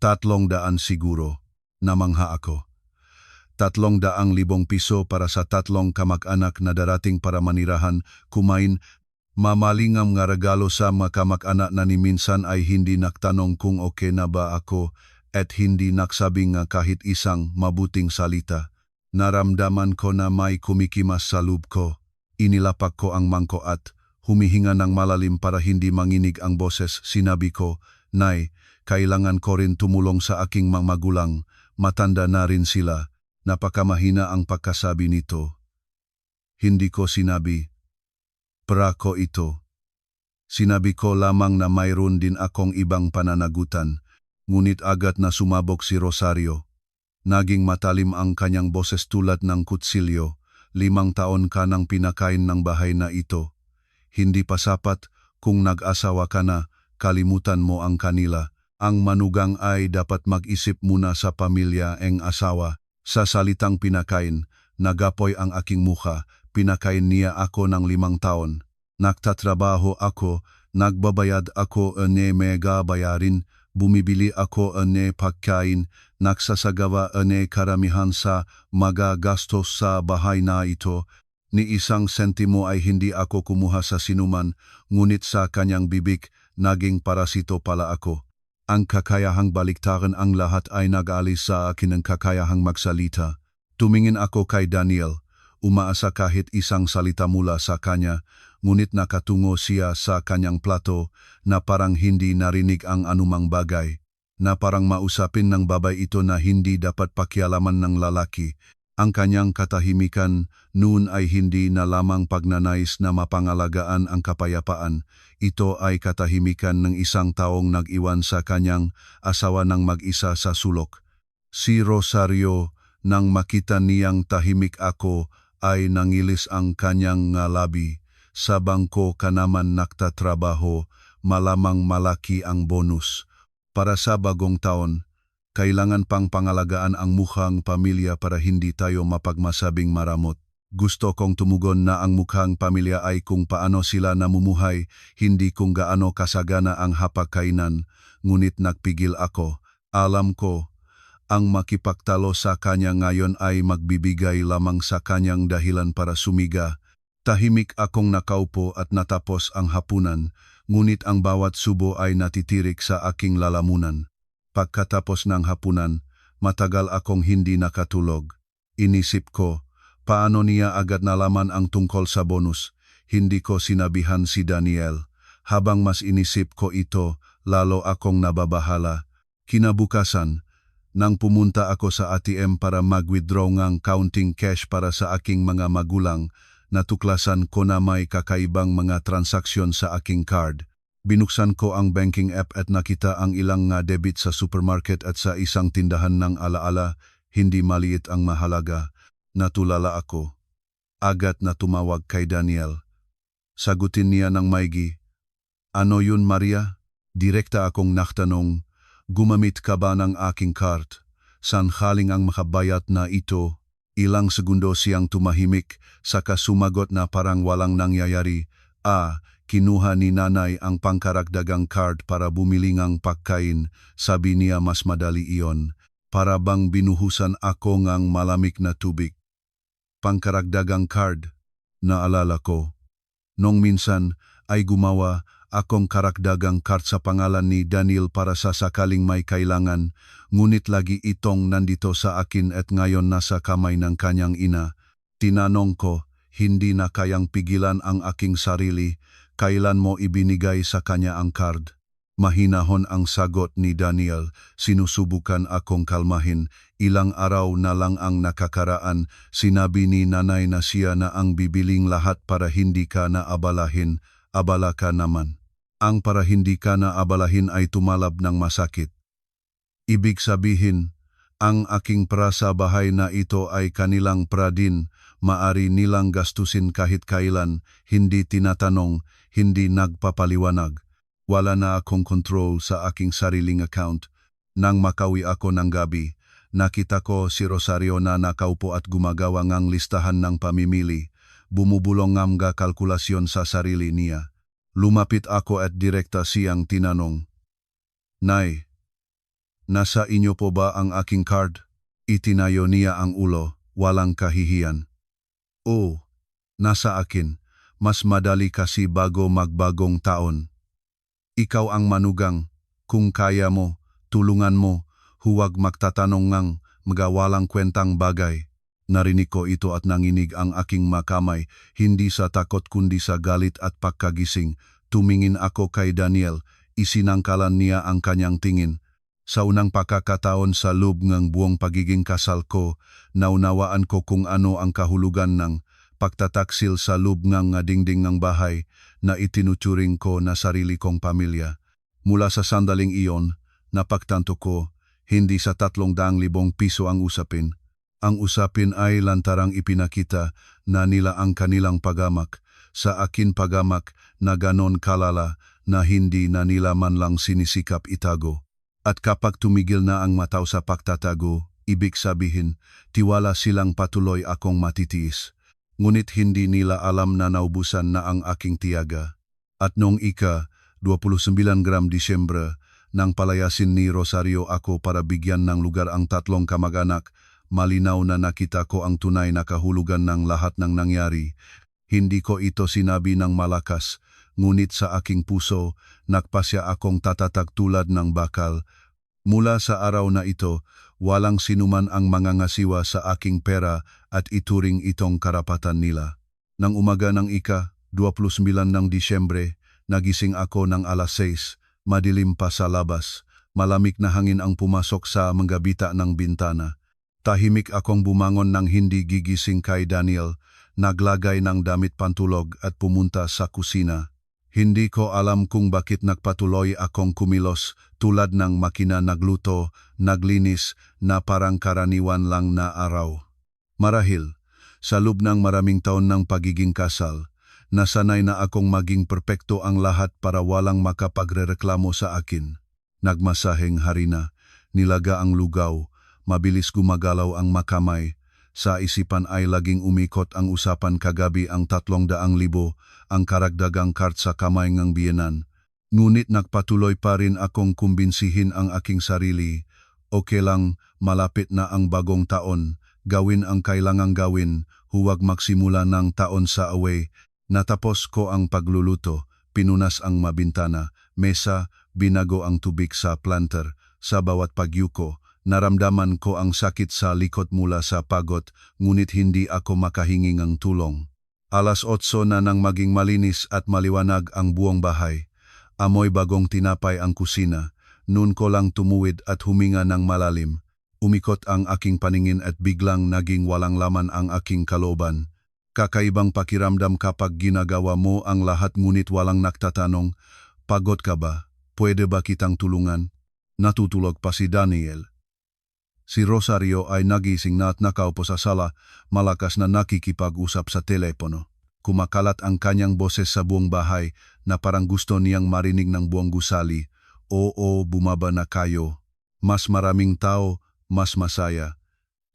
300 siguro. Namangha ako. 300,000 piso para sa 3 kamag-anak na darating para manirahan, kumain. Mamalingam nga regalo sa mga kamag-anak na ni minsan ay hindi naktanong kung okay na ba ako at hindi naksabi nga kahit isang mabuting salita. Naramdaman ko na may kumikimas sa loob ko. Inilapak ko ang mangko at humihinga ng malalim para hindi manginig ang boses. Sinabi ko, Nay, kailangan ko rin tumulong sa aking mga magulang. Matanda na rin sila. Napakamahina ang pagkasabi nito. Hindi ko sinabi, "Pra ko ito." Sinabi ko lamang na mayroon din akong ibang pananagutan, ngunit agad na sumabog si Rosario. Naging matalim ang kanyang boses tulad ng kutsilyo. 5 taon ka nang pinakain ng bahay na ito. Hindi pa sapat kung nag-asawa ka na, kalimutan mo ang kanila. Ang manugang ay dapat mag-isip muna sa pamilya ang asawa. Sa salitang pinakain, nagapoy ang aking mukha. Pinakain niya ako ng 5 taon. Nagtatrabaho ako, nagbabayad ako ane mega bayarin, bumibili ako ane pagkain, nagsasagawa ane karamihan sa magagastos sa bahay na ito. Ni isang sentimo ay hindi ako kumuha sa sinuman, ngunit sa kanyang bibig, naging parasito pala ako. Ang kakayahang baliktaran ang lahat ay nag-alis sa akin ang kakayahang magsalita. Tumingin ako kay Daniel. Umaasa kahit isang salita mula sa kanya, ngunit nakatungo siya sa kanyang plato na parang hindi narinig ang anumang bagay, na parang mausapin ng babay ito na hindi dapat pakialaman ng lalaki. Ang kanyang katahimikan noon ay hindi na lamang pagnanais na mapangalagaan ang kapayapaan. Ito ay katahimikan ng isang taong nag-iwan sa kanyang asawa ng mag-isa sa sulok. Si Rosario, nang makita niyang tahimik ako, ay nangilis ang kanyang labi. Sa bangko ka naman naktatrabaho, malamang malaki ang bonus. Para sa bagong taon, kailangan pang pangalagaan ang mukhang pamilya para hindi tayo mapagmasabing maramot. Gusto kong tumugon na ang mukhang pamilya ay kung paano sila namumuhay, hindi kung gaano kasagana ang hapagkainan, ngunit nagpigil ako. Alam ko, ang makipagtalo sa kanya ngayon ay magbibigay lamang sa kanyang dahilan para sumiga. Tahimik akong nakaupo at natapos ang hapunan, ngunit ang bawat subo ay natitirik sa aking lalamunan. Pagkatapos ng hapunan, matagal akong hindi nakatulog. Inisip ko, paano niya agad nalaman ang tungkol sa bonus? Hindi ko sinabihan si Daniel. Habang mas inisip ko ito, lalo akong nababahala. Kinabukasan, nang pumunta ako sa ATM para mag-withdraw ng counting cash para sa aking mga magulang, natuklasan ko na may kakaibang mga transaksyon sa aking card. Binuksan ko ang banking app at nakita ang ilang debit sa supermarket at sa isang tindahan ng alaala. Hindi maliit ang mahalaga. Natulala ako. Agad na tumawag kay Daniel. Sagutin niya ng maigi. "Ano yun, Maria?" Direkta akong naktanong. "Gumamit ka ba ng aking card? San haling ang makabayat na ito?" Ilang segundo siyang tumahimik, saka sumagot na parang walang nangyayari. Kinuha ni nanay ang pangkaragdagang card para bumili ng pagkain. Sabi niya mas madali iyon. Para bang binuhusan ako ng malamig na tubig. Pangkaragdagang card, naalala ko. Nung minsan ay gumawa akong karagdagang card sa pangalan ni Daniel para sa sakaling may kailangan, ngunit lagi itong nandito sa akin at ngayon nasa kamay ng kanyang ina. Tinanong ko, hindi na kayang pigilan ang aking sarili, kailan mo ibinigay sa kanya ang card? Mahinahon ang sagot ni Daniel. Sinusubukan akong kalmahin. Ilang araw na lang ang nakakaraan. Sinabi ni nanay na siya na ang bibiling lahat para hindi ka na abalahin. Abala ka naman. Ang para hindi ka na abalahin ay tumalab ng masakit. Ibig sabihin, Ang aking pra sa bahay na ito ay kanilang pra din, maari nilang gastusin kahit kailan, hindi tinatanong, hindi nagpapaliwanag. Wala na akong control sa aking sariling account. Nang makawi ako ng gabi, nakita ko si Rosario na nakaupo at gumagawa ng listahan ng pamimili. Bumubulong ng kalkulasyon sa sarili niya. Lumapit ako at direkta siyang tinanong, "Nay, nasa inyo po ba ang aking card?" Itinayo niya ang ulo, walang kahihiyan. "Oo, nasa akin. Mas madali kasi bago magbagong taon. Ikaw ang manugang. Kung kaya mo, tulungan mo. Huwag magtatanong ng magawalang kwentang bagay." Narinig ko ito at nanginig ang aking makamay, hindi sa takot kundi sa galit at pagkagising. Tumingin ako kay Daniel, isinangkalan niya ang kanyang tingin. Sa unang pagkakataon sa loob ng buong pagiging kasal ko, naunawaan ko kung ano ang kahulugan ng pagtataksil sa loob ng dingding ng bahay na itinuturing ko na sarili kong pamilya. Mula sa sandaling iyon, napagtanto ko, hindi sa 300,000 piso ang usapin. Ang usapin ay lantarang ipinakita na nila ang kanilang pagamak, sa akin pagamak na ganon kalala na hindi na nila man lang sinisikap itago. At kapag tumigil na ang mataw sa pagtatago, ibig sabihin, tiwala silang patuloy akong matitiis. Ngunit hindi nila alam na naubusan na ang aking tiyaga. At noong 29 Disyembre, nang palayasin ni Rosario ako para bigyan ng lugar ang 3 kamag-anak, malinaw na nakita ko ang tunay na kahulugan ng lahat ng nangyari. Hindi ko ito sinabi ng malakas, ngunit sa aking puso, nagpasya akong tatatag tulad ng bakal. Mula sa araw na ito, walang sinuman ang mangangasiwa sa aking pera at ituring itong karapatan nila. Nang umaga ng 29 ng Disyembre, nagising ako ng alas 6, madilim pa sa labas. Malamig na hangin ang pumasok sa manggabita ng bintana. Tahimik akong bumangon nang hindi gigising kay Daniel, naglagay ng damit pantulog at pumunta sa kusina. Hindi ko alam kung bakit nagpatuloy akong kumilos tulad ng makina nagluto, naglinis na parang karaniwan lang na araw. Marahil, sa loob ng maraming taon ng pagiging kasal, nasanay na akong maging perpekto ang lahat para walang makapagrereklamo sa akin. Nagmasaheng harina, nilaga ang lugaw, mabilis gumagalaw ang makamay. Sa isipan ay laging umikot ang usapan kagabi ang 300,000 ang karagdagang kart sa kamay ng biyenan. Ngunit nagpatuloy pa rin akong kumbinsihin ang aking sarili. Okay lang, malapit na ang bagong taon. Gawin ang kailangang gawin, huwag magsimula ng taon sa away. Natapos ko ang pagluluto, pinunas ang mabintana, mesa, binago ang tubig sa planter. Sa bawat pagyuko, naramdaman ko ang sakit sa likod mula sa pagod, ngunit hindi ako makahingi ng tulong. Alas 8 na nang maging malinis at maliwanag ang buong bahay. Amoy bagong tinapay ang kusina. Noon ko lang tumuwid at huminga ng malalim. Umikot ang aking paningin at biglang naging walang laman ang aking kalooban. Kakaibang pakiramdam kapag ginagawa mo ang lahat ngunit walang nagtatanong, "Pagod ka ba? Pwede ba kitang tulungan?" Natutulog pa si Daniel. Si Rosario ay nagising na at nakaupo sa sala, malakas na nakikipag-usap sa telepono. Kumakalat ang kanyang boses sa buong bahay na parang gusto niyang marinig ng buong gusali. "Oo, bumaba na kayo. Mas maraming tao, mas masaya.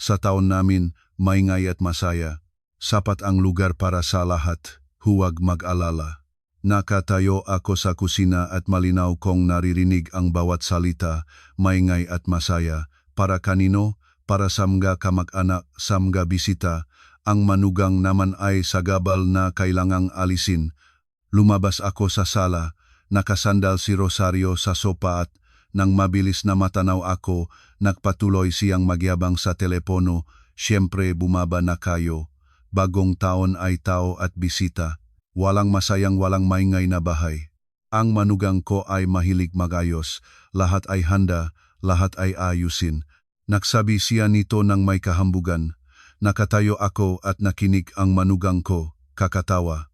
Sa taon namin, maingay at masaya. Sapat ang lugar para sa lahat, huwag mag-alala." Nakatayo ako sa kusina at malinaw kong naririnig ang bawat salita, maingay at masaya. Para kanino? Para sa mga kamag-anak, sa mga bisita. Ang manugang naman ay sagabal na kailangang alisin. Lumabas ako sa sala, nakasandal si Rosario sa sopa at nang mabilis na matanaw ako, nagpatuloy siyang magyabang sa telepono. "Siyempre bumaba na kayo. Bagong taon ay tao at bisita. Walang masayang walang maingay na bahay. Ang manugang ko ay mahilig magayos. Lahat ay handa, lahat ay ayusin." Nagsabi siya nito ng may kahambugan. Nakatayo ako at nakinig ang manugang ko, kakatawa.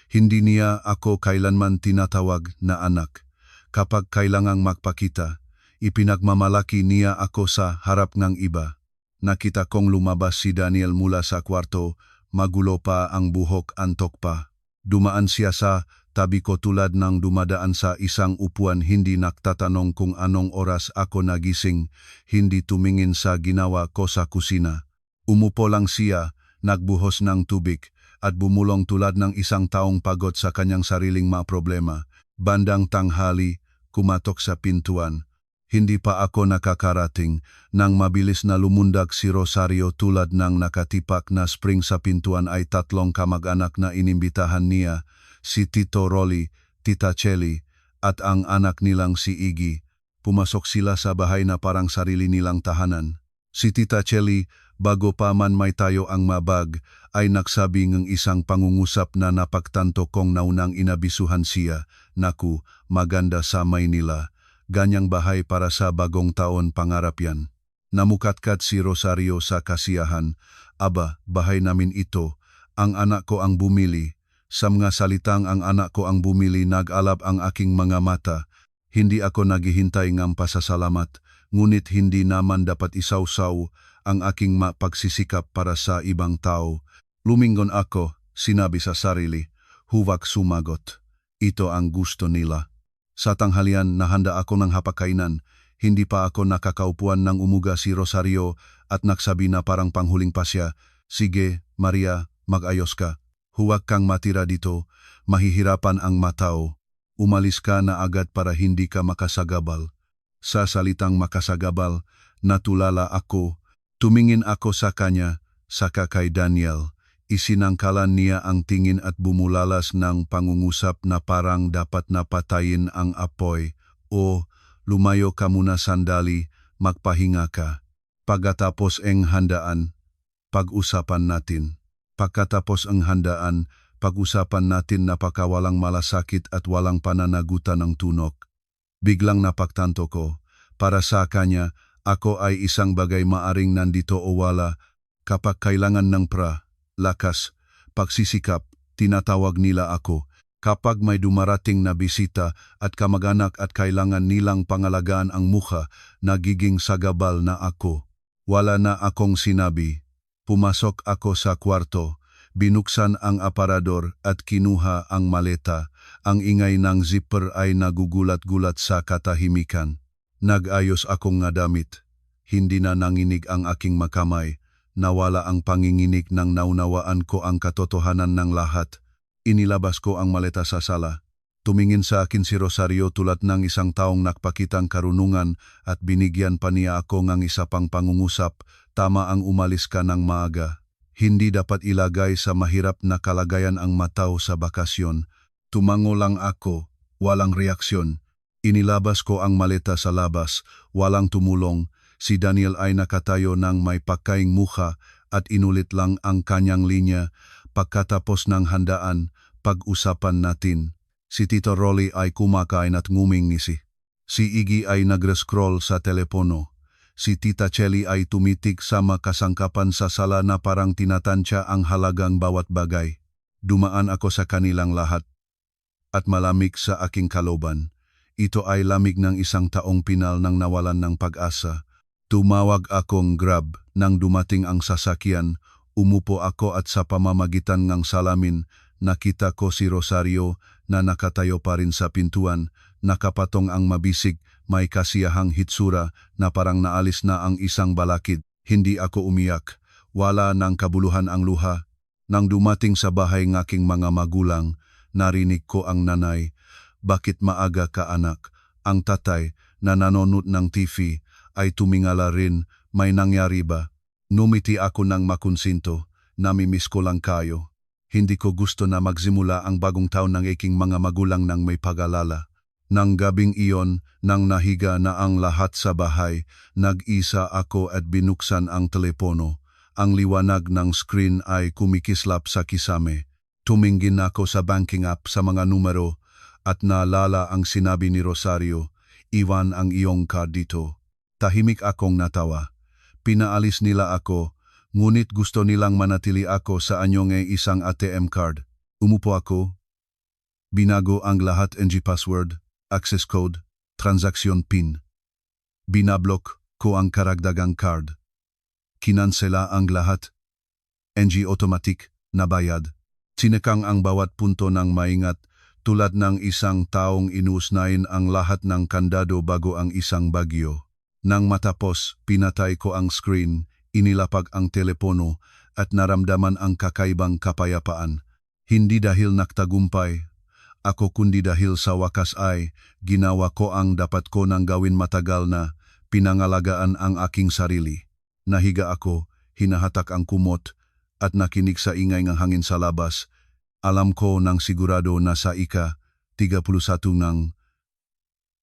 Hindi niya ako kailanman tinatawag na anak. Kapag kailangang magpakita, Ipinagmamalaki niya ako sa harap ng iba. Nakita kong lumabas si Daniel mula sa kwarto, magulo pa ang buhok, antok pa. Dumaan siya sa tabi ko tulad ng dumadaan sa isang upuan, hindi nagtatanong kung anong oras ako nagising, hindi tumingin sa ginawa ko sa kusina. Umupo lang siya, nagbuhos ng tubig, at bumulong tulad ng isang taong pagod sa kanyang sariling mga problema. Bandang tanghali, kumatok sa pintuan. Hindi pa ako nakakarating nang mabilis na lumundag si Rosario tulad ng nakatipak na spring sa pintuan ay tatlong kamag-anak na inimbitahan niya, si Tito Rolly, Tita Chelly, at ang anak nilang si Iggy. Pumasok sila sa bahay na parang sarili nilang tahanan. Si Tita Chelly, bago pa man may tayo ang mabag, ay nagsabi ng isang pangungusap na napagtanto kong naunang inabisuhan siya. Naku, maganda sa Maynila. Ganyang bahay para sa bagong taon, pangarap yan. Namukatkat si Rosario sa kasiyahan. Aba, bahay namin ito. Ang anak ko ang bumili. Sa mga salitang ang anak ko ang bumili, nag-alab ang aking mga mata. Hindi ako naghihintay ng pasasalamat, ngunit hindi naman dapat isawsaw ang aking pagsisikap para sa ibang tao. Lumingon ako, sinabi sa sarili. Huwag sumagot. Ito ang gusto nila. Sa tanghalian, nahanda ako ng hapagkainan. Hindi pa ako nakakaupuan nang umuga si Rosario at nagsabi na parang panghuling pasya, "Sige, Maria, mag-ayos ka. Huwag kang matira dito, mahihirapan ang matao. Umalis ka na agad para hindi ka makasagabal." Sa salitang makasagabal, natulala ako. Tumingin ako sa kanya, saka kay Daniel. Isinangkalan niya ang tingin at bumulalas ng pangungusap na parang dapat na patayin ang apoy. "O, lumayo ka muna sandali, magpahinga ka. Pagkatapos ang handaan, pag-usapan natin." Pagkatapos ang handaan, pag-usapan natin, napakawalang malasakit at walang pananagutan ng tunok. Biglang napagtanto ko, para sa kanya, ako ay isang bagay, maaring nandito o wala. Kapag kailangan ng lakas, pagsisikap, tinatawag nila ako. Kapag may dumarating na bisita at kamag-anak at kailangan nilang pangalagaan ang mukha, nagiging sagabal na ako. Wala na akong sinabi. Pumasok ako sa kwarto, binuksan ang aparador at kinuha ang maleta. Ang ingay ng zipper ay nagugulat-gulat sa katahimikan. Nag-ayos akong damit. Hindi na nanginig ang aking makamay. Nawala ang panginginig nang naunawaan ko ang katotohanan ng lahat. Inilabas ko ang maleta sa sala. Tumingin sa akin si Rosario tulad ng isang taong nakpakitang karunungan at binigyan pa niya ako ng isa pang pangungusap. "Tama ang umalis ka ng maaga. Hindi dapat ilagay sa mahirap na kalagayan ang matao sa bakasyon." Tumango lang ako, walang reaksyon. Inilabas ko ang maleta sa labas, walang tumulong. Si Daniel ay nakatayo ng may pagkaing mukha at inulit lang ang kanyang linya. Pagkatapos ng handaan, pag-usapan natin. Si Tito Rolly ay kumakain at ngumingisi. Si Iggy ay nagre-scroll sa telepono. Si Tita Chelly ay tumitig sa makasangkapan sa sala na parang tinatansya ang halagang bawat bagay. Dumaan ako sa kanilang lahat at malamig sa aking kalooban. Ito ay lamig ng isang taong pinal nang nawalan ng pag-asa. Tumawag akong Grab. Nang dumating ang sasakyan, umupo ako at sa pamamagitan ng salamin, nakita ko si Rosario na nakatayo pa rin sa pintuan. Nakapatong ang mabisig, may kasiyahang hitsura na parang naalis na ang isang balakid. Hindi ako umiyak. Wala nang kabuluhan ang luha. Nang dumating sa bahay ng aking mga magulang, narinig ko ang nanay, "Bakit maaga ka, anak?" Ang tatay, na nanonood ng TV, ay tumingala rin. "May nangyari ba?" Numiti ako ng makonsinto. "Namimiss ko lang kayo. Hindi ko gusto na magsimula ang bagong taon ng aking mga magulang nang may pag-alala." Nang gabing iyon, nang nahiga na ang lahat sa bahay, nag-isa ako at binuksan ang telepono. Ang liwanag ng screen ay kumikislap sa kisame. Tumingin ako sa banking app sa mga numero at naalala ang sinabi ni Rosario, "Iwan ang iyong card dito." Tahimik akong natawa. Pinaalis nila ako, ngunit gusto nilang manatili ako sa anyong isang ATM card. Umupo ako. Binago ang lahat, ng password, access code, transaction PIN. Binablok ko ang karagdagang card. Kinansela ang lahat. NG automatic na bayad. Sinekang ang bawat punto ng maingat tulad ng isang taong inuusnayin ang lahat ng kandado bago ang isang bagyo. Nang matapos, pinatay ko ang screen, inilapag ang telepono at naramdaman ang kakaibang kapayapaan. Hindi dahil naktagumpay ako kundi dahil sa wakas ay ginawa ko ang dapat ko nang gawin matagal na pinangalagaan ang aking sarili. Nahiga ako, hinahatak ang kumot at nakinig sa ingay ng hangin sa labas. Alam ko nang sigurado na sa ika-31 ng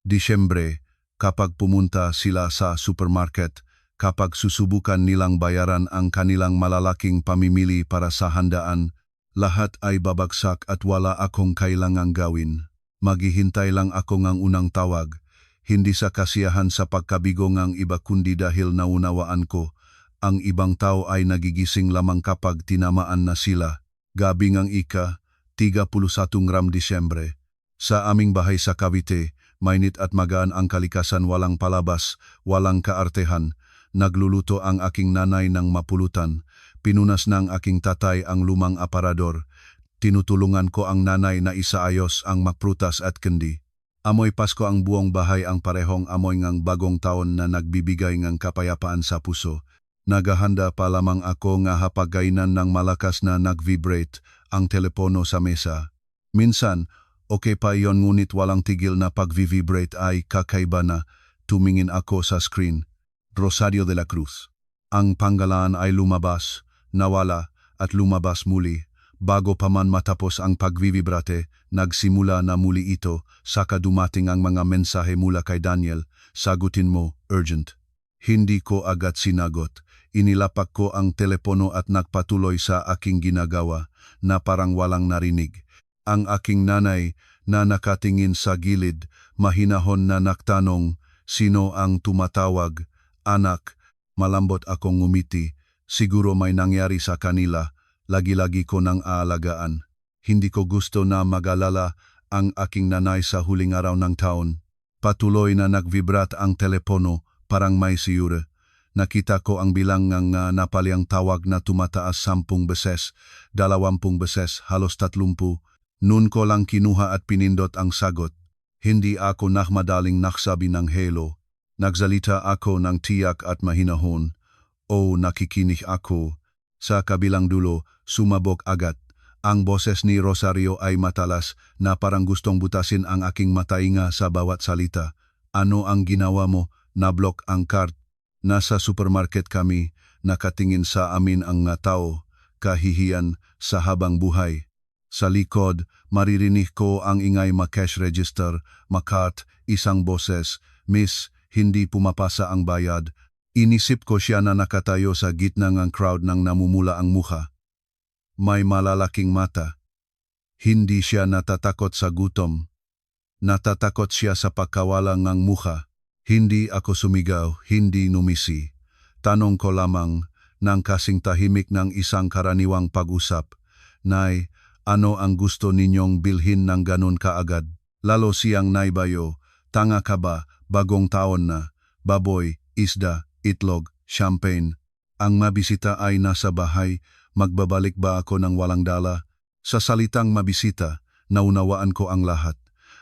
Disyembre, kapag pumunta sila sa supermarket, kapag susubukan nilang bayaran ang kanilang malalaking pamimili para sa handaan, lahat ay babagsak at wala akong kailangang gawin. Maghihintay lang ako ng unang tawag, hindi sa kasiyahan sa pagkabigo ng iba kundi dahil naunawaan ko, ang ibang tao ay nagigising lamang kapag tinamaan na sila. Gabi ng ika-31 Disyembre. Sa aming bahay sa Cavite, mainit at magaan ang kalikasan, walang palabas, walang kaartehan. Nagluluto ang aking nanay ng mapulutan. Pinunas ng aking tatay ang lumang aparador. Tinutulungan ko ang nanay na isaayos ang makprutas at kendi. Amoy Pasko ang buong bahay, ang parehong amoy ng bagong taon na nagbibigay ng kapayapaan sa puso. Naghahanda pa lamang ako nga hapagainan ng malakas na nag-vibrate ang telepono sa mesa. Minsan, okay pa iyon ngunit walang tigil na pag-vibrate ay kakaiba na. Tumingin ako sa screen. Rosario de la Cruz. Ang pangalan ay lumabas, nawala at lumabas muli. Bago pa man matapos ang pagvivibrate, nagsimula na muli ito, saka dumating ang mga mensahe mula kay Daniel. Sagutin mo, urgent. Hindi ko agad sinagot. Inilapak ko ang telepono at nagpatuloy sa aking ginagawa na parang walang narinig. Ang aking nanay na nakatingin sa gilid, mahinahon na nagtanong, sino ang tumatawag? Anak, malambot akong ngumiti. Siguro may nangyari sa kanila. Lagi-lagi ko nang aalagaan. Hindi ko gusto na mag-alala ang aking nanay sa huling araw ng taon. Patuloy na nagvibrat ang telepono, parang may siyure. Nakita ko ang bilang ng napaliang tawag na tumataas 10 beses, 20 beses, halos 30. Noon ko lang kinuha at pinindot ang sagot. Hindi ako madaling naksabi ng hello. Nagsalita ako ng tiyak at mahinahon. O nakikinig ako. Sa kabilang dulo, sumabog agad. Ang boses ni Rosario ay matalas na parang gustong butasin ang aking matainga sa bawat salita. Ano ang ginawa mo? Nablok ang card. Nasa supermarket kami, nakatingin sa amin ang tao, kahihiyan sa habang buhay. Sa likod, maririnig ko ang ingay ma-cash register, makart, isang boses, Miss, hindi pumapasa ang bayad. Inisip ko siya na nakatayo sa gitna ng crowd nang namumula ang mukha. May malalaking mata. Hindi siya natatakot sa gutom. Natatakot siya sa pagkawala ng mukha. Hindi ako sumigaw, hindi numisi. Tanong ko lamang nang kasing tahimik ng isang karaniwang pag-usap. Nay, ano ang gusto ninyong bilhin ng ganun kaagad? Lalo siyang naibayo, tanga ka ba, bagong taon na, baboy, isda, itlog, champagne. Ang mabisita ay nasa bahay, magbabalik ba ako ng walang dala? Sa salitang mabisita, naunawaan ko ang lahat.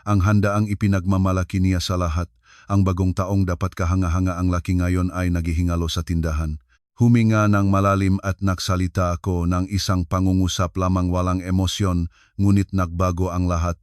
Ang handaang ipinagmamalaki niya sa lahat. Ang bagong taong dapat kahanga-hanga ang laki ngayon ay naghihingalo sa tindahan. Huminga ng malalim at nagsalita ako ng isang pangungusap lamang, walang emosyon, ngunit nagbago ang lahat.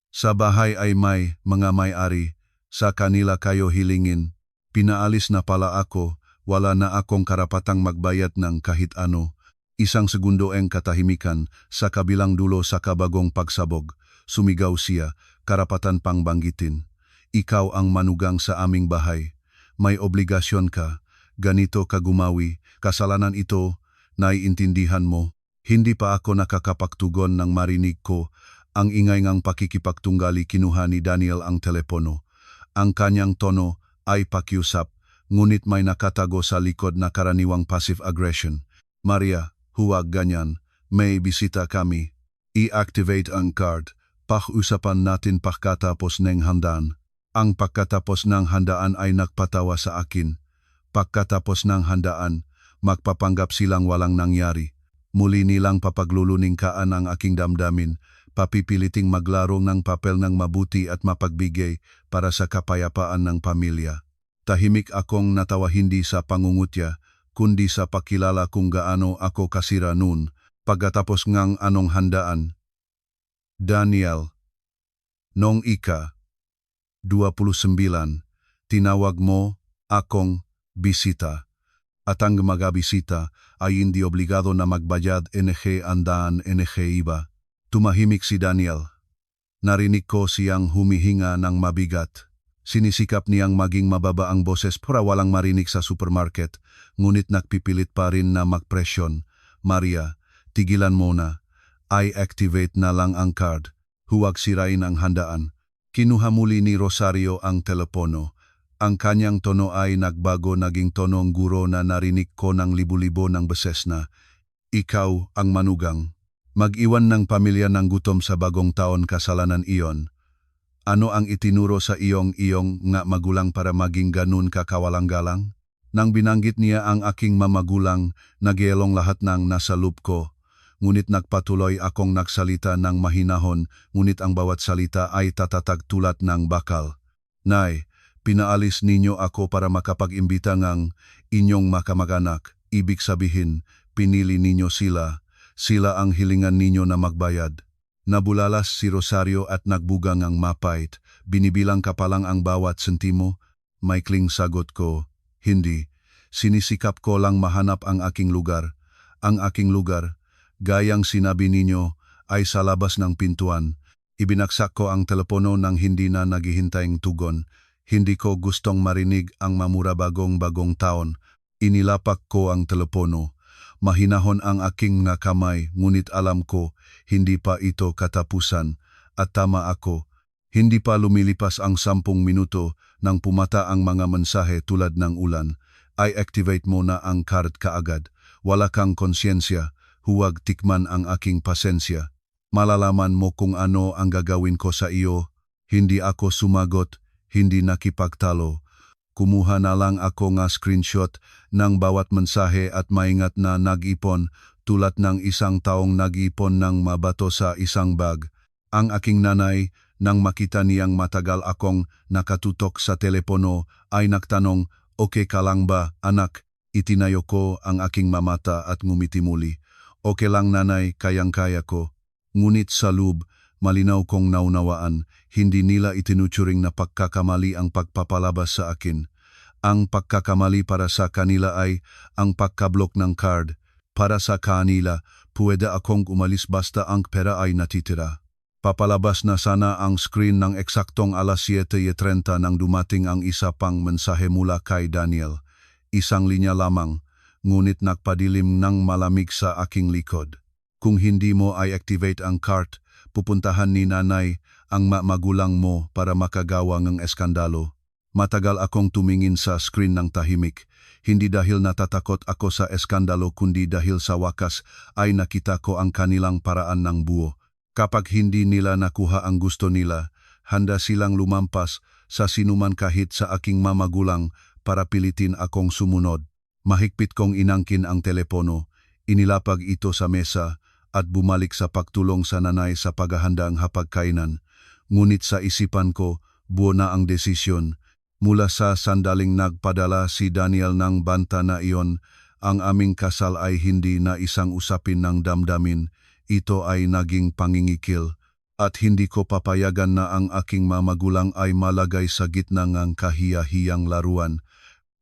Sa bahay ay may mga may-ari, sa kanila kayo hilingin. Pinaalis na pala ako, wala na akong karapatang magbayad ng kahit ano. Isang segundo ang katahimikan, sa kabilang dulo sa kabagong pagsabog. Sumigaw siya, karapatan pang banggitin. Ikaw ang manugang sa aming bahay. May obligasyon ka. Ganito ka gumawi. Kasalanan ito, naiintindihan mo. Hindi pa ako nakakapagtugon nang marinig ko. Ang ingay ng pakikipagtunggali, kinuha ni Daniel ang telepono. Ang kanyang tono ay pakiusap, ngunit may nakatago sa likod na karaniwang passive aggression. Maria, huwag ganyan. May bisita kami. I-activate ang card. Pag-usapan natin pagkatapos ng handaan. Ang pagkatapos ng handaan ay nagpatawa sa akin. Pagkatapos ng handaan, magpapanggap silang walang nangyari. Muli nilang papagluluningkaan ang aking damdamin, papipiliting maglaro ng papel ng mabuti at mapagbigay para sa kapayapaan ng pamilya. Tahimik akong natawa hindi sa pangungutya, kundi sa pakilala kung gaano ako kasira noon. Pagkatapos ngang anong handaan. Daniel, noong 29, tinawag mo akong bisita. At ang mag-bisita ay hindi obligado na magbayad NG andaan NG iba. Tumahimik si Daniel. Narinig ko siyang humihinga ng mabigat. Sinisikap niyang maging mababa ang boses para walang marinig sa supermarket, ngunit nagpipilit pa rin na magpresyon. Maria, tigilan mo na. I-activate na lang ang card. Huwag sirain ang handaan. Kinuha muli ni Rosario ang telepono. Ang kanyang tono ay nagbago, naging tonong guro na narinig ko ng libu-libo ng beses na, "Ikaw ang manugang. Mag-iwan ng pamilya ng gutom sa bagong taon, kasalanan iyon. Ano ang itinuro sa iyong nga magulang para maging ganun ka kawalang-galang?" Nang binanggit niya ang aking mamagulang, nagyelong lahat ng nasa loob ko. Ngunit nagpatuloy akong nagsalita ng mahinahon, ngunit ang bawat salita ay tatatag tulad ng bakal. "Nay, pinaalis ninyo ako para makapag-imbita ng inyong makamag-anak. Ibig sabihin, pinili ninyo sila. Sila ang hilingan ninyo na magbayad." Nabulalas si Rosario at nagbugang ang mapait. "Binibilang ka pa lang ang bawat sentimo?" Maikling sagot ko, "Hindi. Sinisikap ko lang mahanap ang aking lugar. Ang aking lugar, gayang sinabi ninyo, ay sa labas ng pintuan." Ibinaksak ko ang telepono nang hindi na naghihintayng tugon. Hindi ko gustong marinig ang mamura bagong taon. Inilapak ko ang telepono. Mahinahon ang aking nga kamay, ngunit alam ko, hindi pa ito katapusan. At tama ako, hindi pa lumilipas ang 10 minuto nang pumata ang mga mensahe tulad ng ulan. I-activate mo na ang card kaagad. Wala kang konsyensya, huwag tikman ang aking pasensya. Malalaman mo kung ano ang gagawin ko sa iyo. Hindi ako sumagot, hindi nakipagtalo. Kumuha na lang ako nga screenshot ng bawat mensahe at maingat na nag-ipon tulad ng isang taong nag-ipon ng mabato sa isang bag. Ang aking nanay, nang makita niyang matagal akong nakatutok sa telepono, ay nagtanong, "Okay ka lang ba, anak?" Itinayo ko ang aking mamata at ngumiti muli. "Okay lang nanay, kayang-kaya ko." Ngunit sa loob, malinaw kong naunawaan, hindi nila itinuturing na pagkakamali ang pagpapalabas sa akin. Ang pagkakamali para sa kanila ay ang pagkablok ng card. Para sa kanila, pwede akong umalis basta ang pera ay natitira. Papalabas na sana ang screen ng eksaktong alas 7:30 nang dumating ang isa pang mensahe mula kay Daniel. Isang linya lamang, ngunit nagpadilim ng malamig sa aking likod. "Kung hindi mo i-activate ang card, pupuntahan ni nanay ang magulang mo para makagawa ng eskandalo." Matagal akong tumingin sa screen ng tahimik, hindi dahil natatakot ako sa eskandalo kundi dahil sa wakas ay nakita ko ang kanilang paraan ng buo. Kapag hindi nila nakuha ang gusto nila, handa silang lumampas sa sinuman kahit sa aking mamagulang para pilitin akong sumunod. Mahigpit kong inangkin ang telepono, inilapag ito sa mesa at bumalik sa pagtulong sa nanay sa paghahandang hapagkainan. Ngunit sa isipan ko, buo na ang desisyon. Mula sa sandaling nagpadala si Daniel ng banta na iyon, ang aming kasal ay hindi na isang usapin ng damdamin, ito ay naging pangingikil. At hindi ko papayagan na ang aking mamagulang ay malagay sa gitna ng kahiya-hiyang laruan.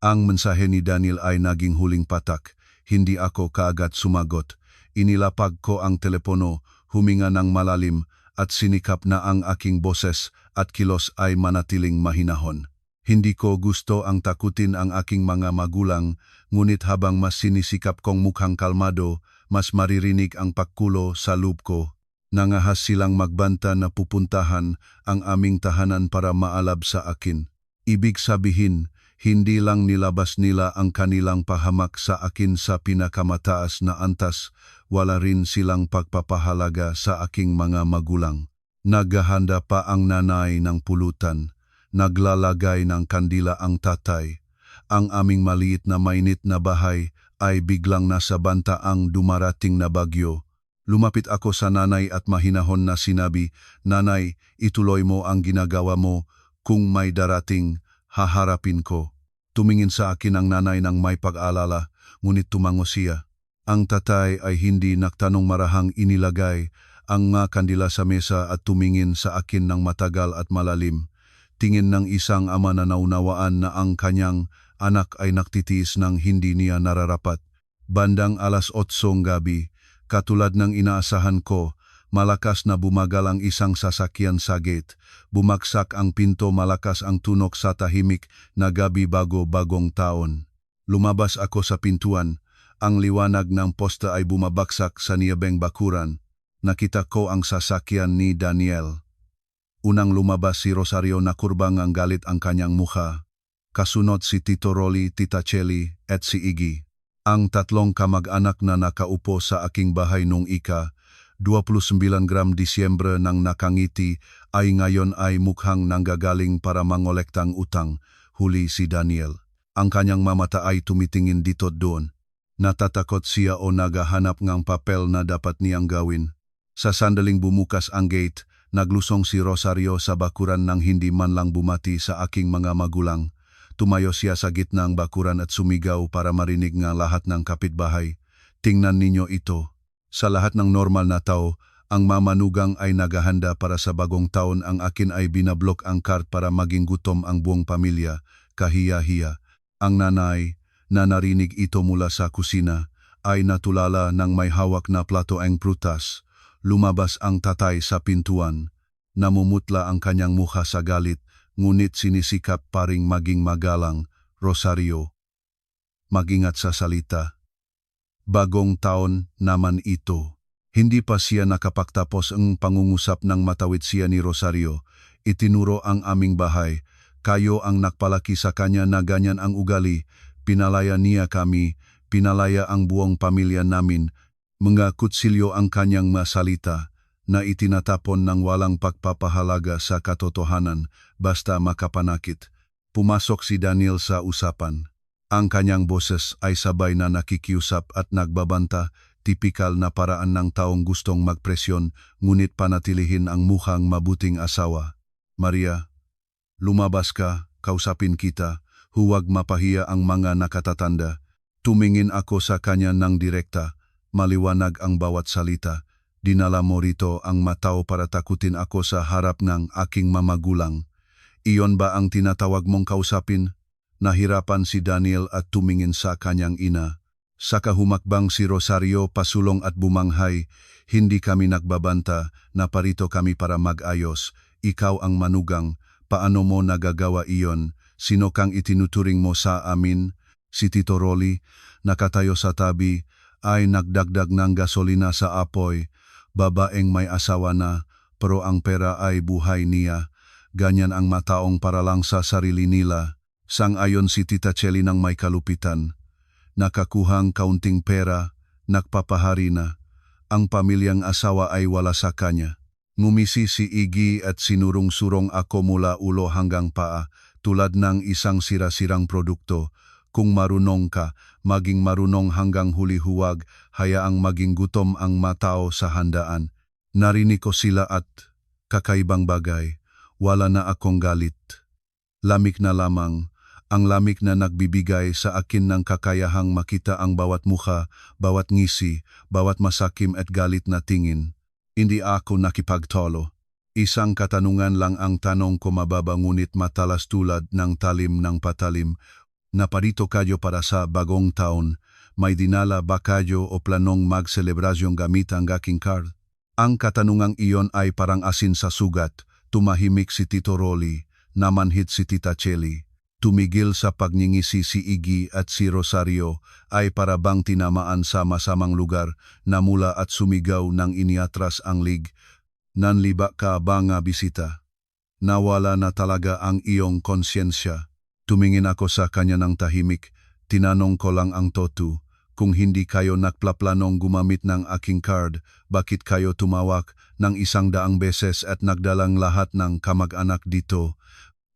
Ang mensahe ni Daniel ay naging huling patak, hindi ako kaagad sumagot. Inilapag ko ang telepono, huminga ng malalim, at sinikap na ang aking boses at kilos ay manatiling mahinahon. Hindi ko gusto ang takutin ang aking mga magulang, ngunit habang mas sinisikap kong mukhang kalmado, mas maririnig ang pagkulo sa loob ko. Nangahas silang magbanta na pupuntahan ang aming tahanan para maalab sa akin. Ibig sabihin, hindi lang nilabas nila ang kanilang pahamak sa akin sa pinakamataas na antas, wala rin silang pagpapahalaga sa aking mga magulang. Naghahanda pa ang nanay ng pulutan. Naglalagay ng kandila ang tatay. Ang aming maliit na mainit na bahay ay biglang nasa banta ang dumarating na bagyo. Lumapit ako sa nanay at mahinahon na sinabi, "Nanay, ituloy mo ang ginagawa mo. Kung may darating, haharapin ko." Tumingin sa akin ang nanay ng may pag-alala, ngunit tumango siya. Ang tatay ay hindi nagtanong, marahang inilagay ang mga kandila sa mesa at tumingin sa akin ng matagal at malalim. Tingin ng isang ama na naunawaan na ang kanyang anak ay nagtitiis ng hindi niya nararapat. Bandang 8:00 gabi, katulad ng inaasahan ko, malakas na bumagal ang isang sasakyan sa gate. Bumagsak ang pinto, malakas ang tunog sa tahimik na gabi bago bagong taon. Lumabas ako sa pintuan. Ang liwanag ng posta ay bumabagsak sa niyabeng bakuran. Nakita ko ang sasakyan ni Daniel. Unang lumabas si Rosario na kurbang ang galit ang kanyang mukha. Kasunod si Tito Rolly, Tita Chelly at si Iggy. Ang tatlong kamag-anak na nakaupo sa aking bahay nung 29 Disyembre nang nakangiti ay ngayon ay mukhang nanggagaling para mangolektang utang. Huli si Daniel. Ang kanyang mamata ay tumitingin dito doon. Natatakot siya o naghahanap ng papel na dapat niyang gawin. Sa sandaling bumukas ang gate, naglusong si Rosario sa bakuran nang hindi man lang bumati sa aking mga magulang. Tumayo siya sa gitna ng bakuran at sumigaw para marinig ng lahat ng kapitbahay. "Tingnan ninyo ito." Sa lahat ng normal na tao, ang mamanugang ay naghahanda para sa bagong taon. Ang akin ay binablok ang cart para maging gutom ang buong pamilya. Kahiya-hiya. Ang nanay, na narinig ito mula sa kusina, ay natulala ng may hawak na plato ang prutas. Lumabas ang tatay sa pintuan. Namumutla ang kanyang mukha sa galit, ngunit sinisikap pa ring maging magalang. "Rosario, mag-ingat sa salita. Bagong taon naman ito." Hindi pa siya nakapagtapos ang pangungusap ng matawid siya ni Rosario. Itinuro ang aming bahay. "Kayo ang nakpalaki sa kanya na ganyan ang ugali. Pinalaya niya kami, pinalaya ang buong pamilya namin." Mga kutsilyo ang kanyang masalita na itinatapon ng walang pagpapahalaga sa katotohanan basta makapanakit. Pumasok si Daniel sa usapan. Ang kanyang boses ay sabay na nakikiusap at nagbabanta, tipikal na paraan ng taong gustong magpresyon ngunit panatilihin ang mukhang mabuting asawa. "Maria, lumabas ka, kausapin kita, huwag mapahiya ang mga nakatatanda." Tumingin ako sa kanya ng direkta. Maliwanag ang bawat salita. "Dinala mo rito ang matao para takutin ako sa harap ng aking mamagulang. Iyon ba ang tinatawag mong kausapin?" Nahirapan si Daniel at tumingin sa kanyang ina. Saka humakbang si Rosario pasulong at bumanghay, "Hindi kami nagbabanta, naparito kami para mag-ayos. Ikaw ang manugang, paano mo nagagawa iyon? Sino kang itinuturing mo sa amin?" Si Tito Rolly, nakatayo sa tabi, ay nagdagdag ng gasolina sa apoy. "Babaeng may asawa na, pero ang pera ay buhay niya. Ganyan ang mataong para lang sa sarili nila." Sang-ayon si Tita Chelly ng may kalupitan. Nakakuhang kaunting pera, nagpapahari na. Ang pamilyang asawa ay wala sa kanya. Ngumisi si Iggy at sinurong-surong ako mula ulo hanggang paa, tulad ng isang sira-sirang produkto. "Kung marunong ka, maging marunong hanggang huli, huwag hayaang maging gutom ang matao sa handaan." Narinig ko sila at kakaibang bagay. Wala na akong galit. Lamig na lamang, ang lamig na nagbibigay sa akin ng kakayahang makita ang bawat mukha, bawat ngisi, bawat masakim at galit na tingin. Hindi ako nakipagtalo. Isang katanungan lang ang tanong ko, mababa ngunit matalas tulad ng talim ng patalim. "Naparito kayo para sa bagong taon. May dinala ba kayo o planong mag-selebrasyong gamit ang aking card?" Ang katanungang iyon ay parang asin sa sugat. Tumahimik si Tito Rolly, namanhid si Tita Chelly. Tumigil sa pagngingisi si Iggy at si Rosario ay para bang tinamaan sa masamang lugar, namula at sumigaw ng iniatras ang lig. "Nanliba ka ba nga bisita? Nawala na talaga ang iyong konsyensya." Tumingin ako sa kanya ng tahimik. "Tinanong ko lang ang totu. Kung hindi kayo nakplanong gumamit ng aking card, bakit kayo tumawag ng 100 beses at nagdalang lahat ng kamag-anak dito?"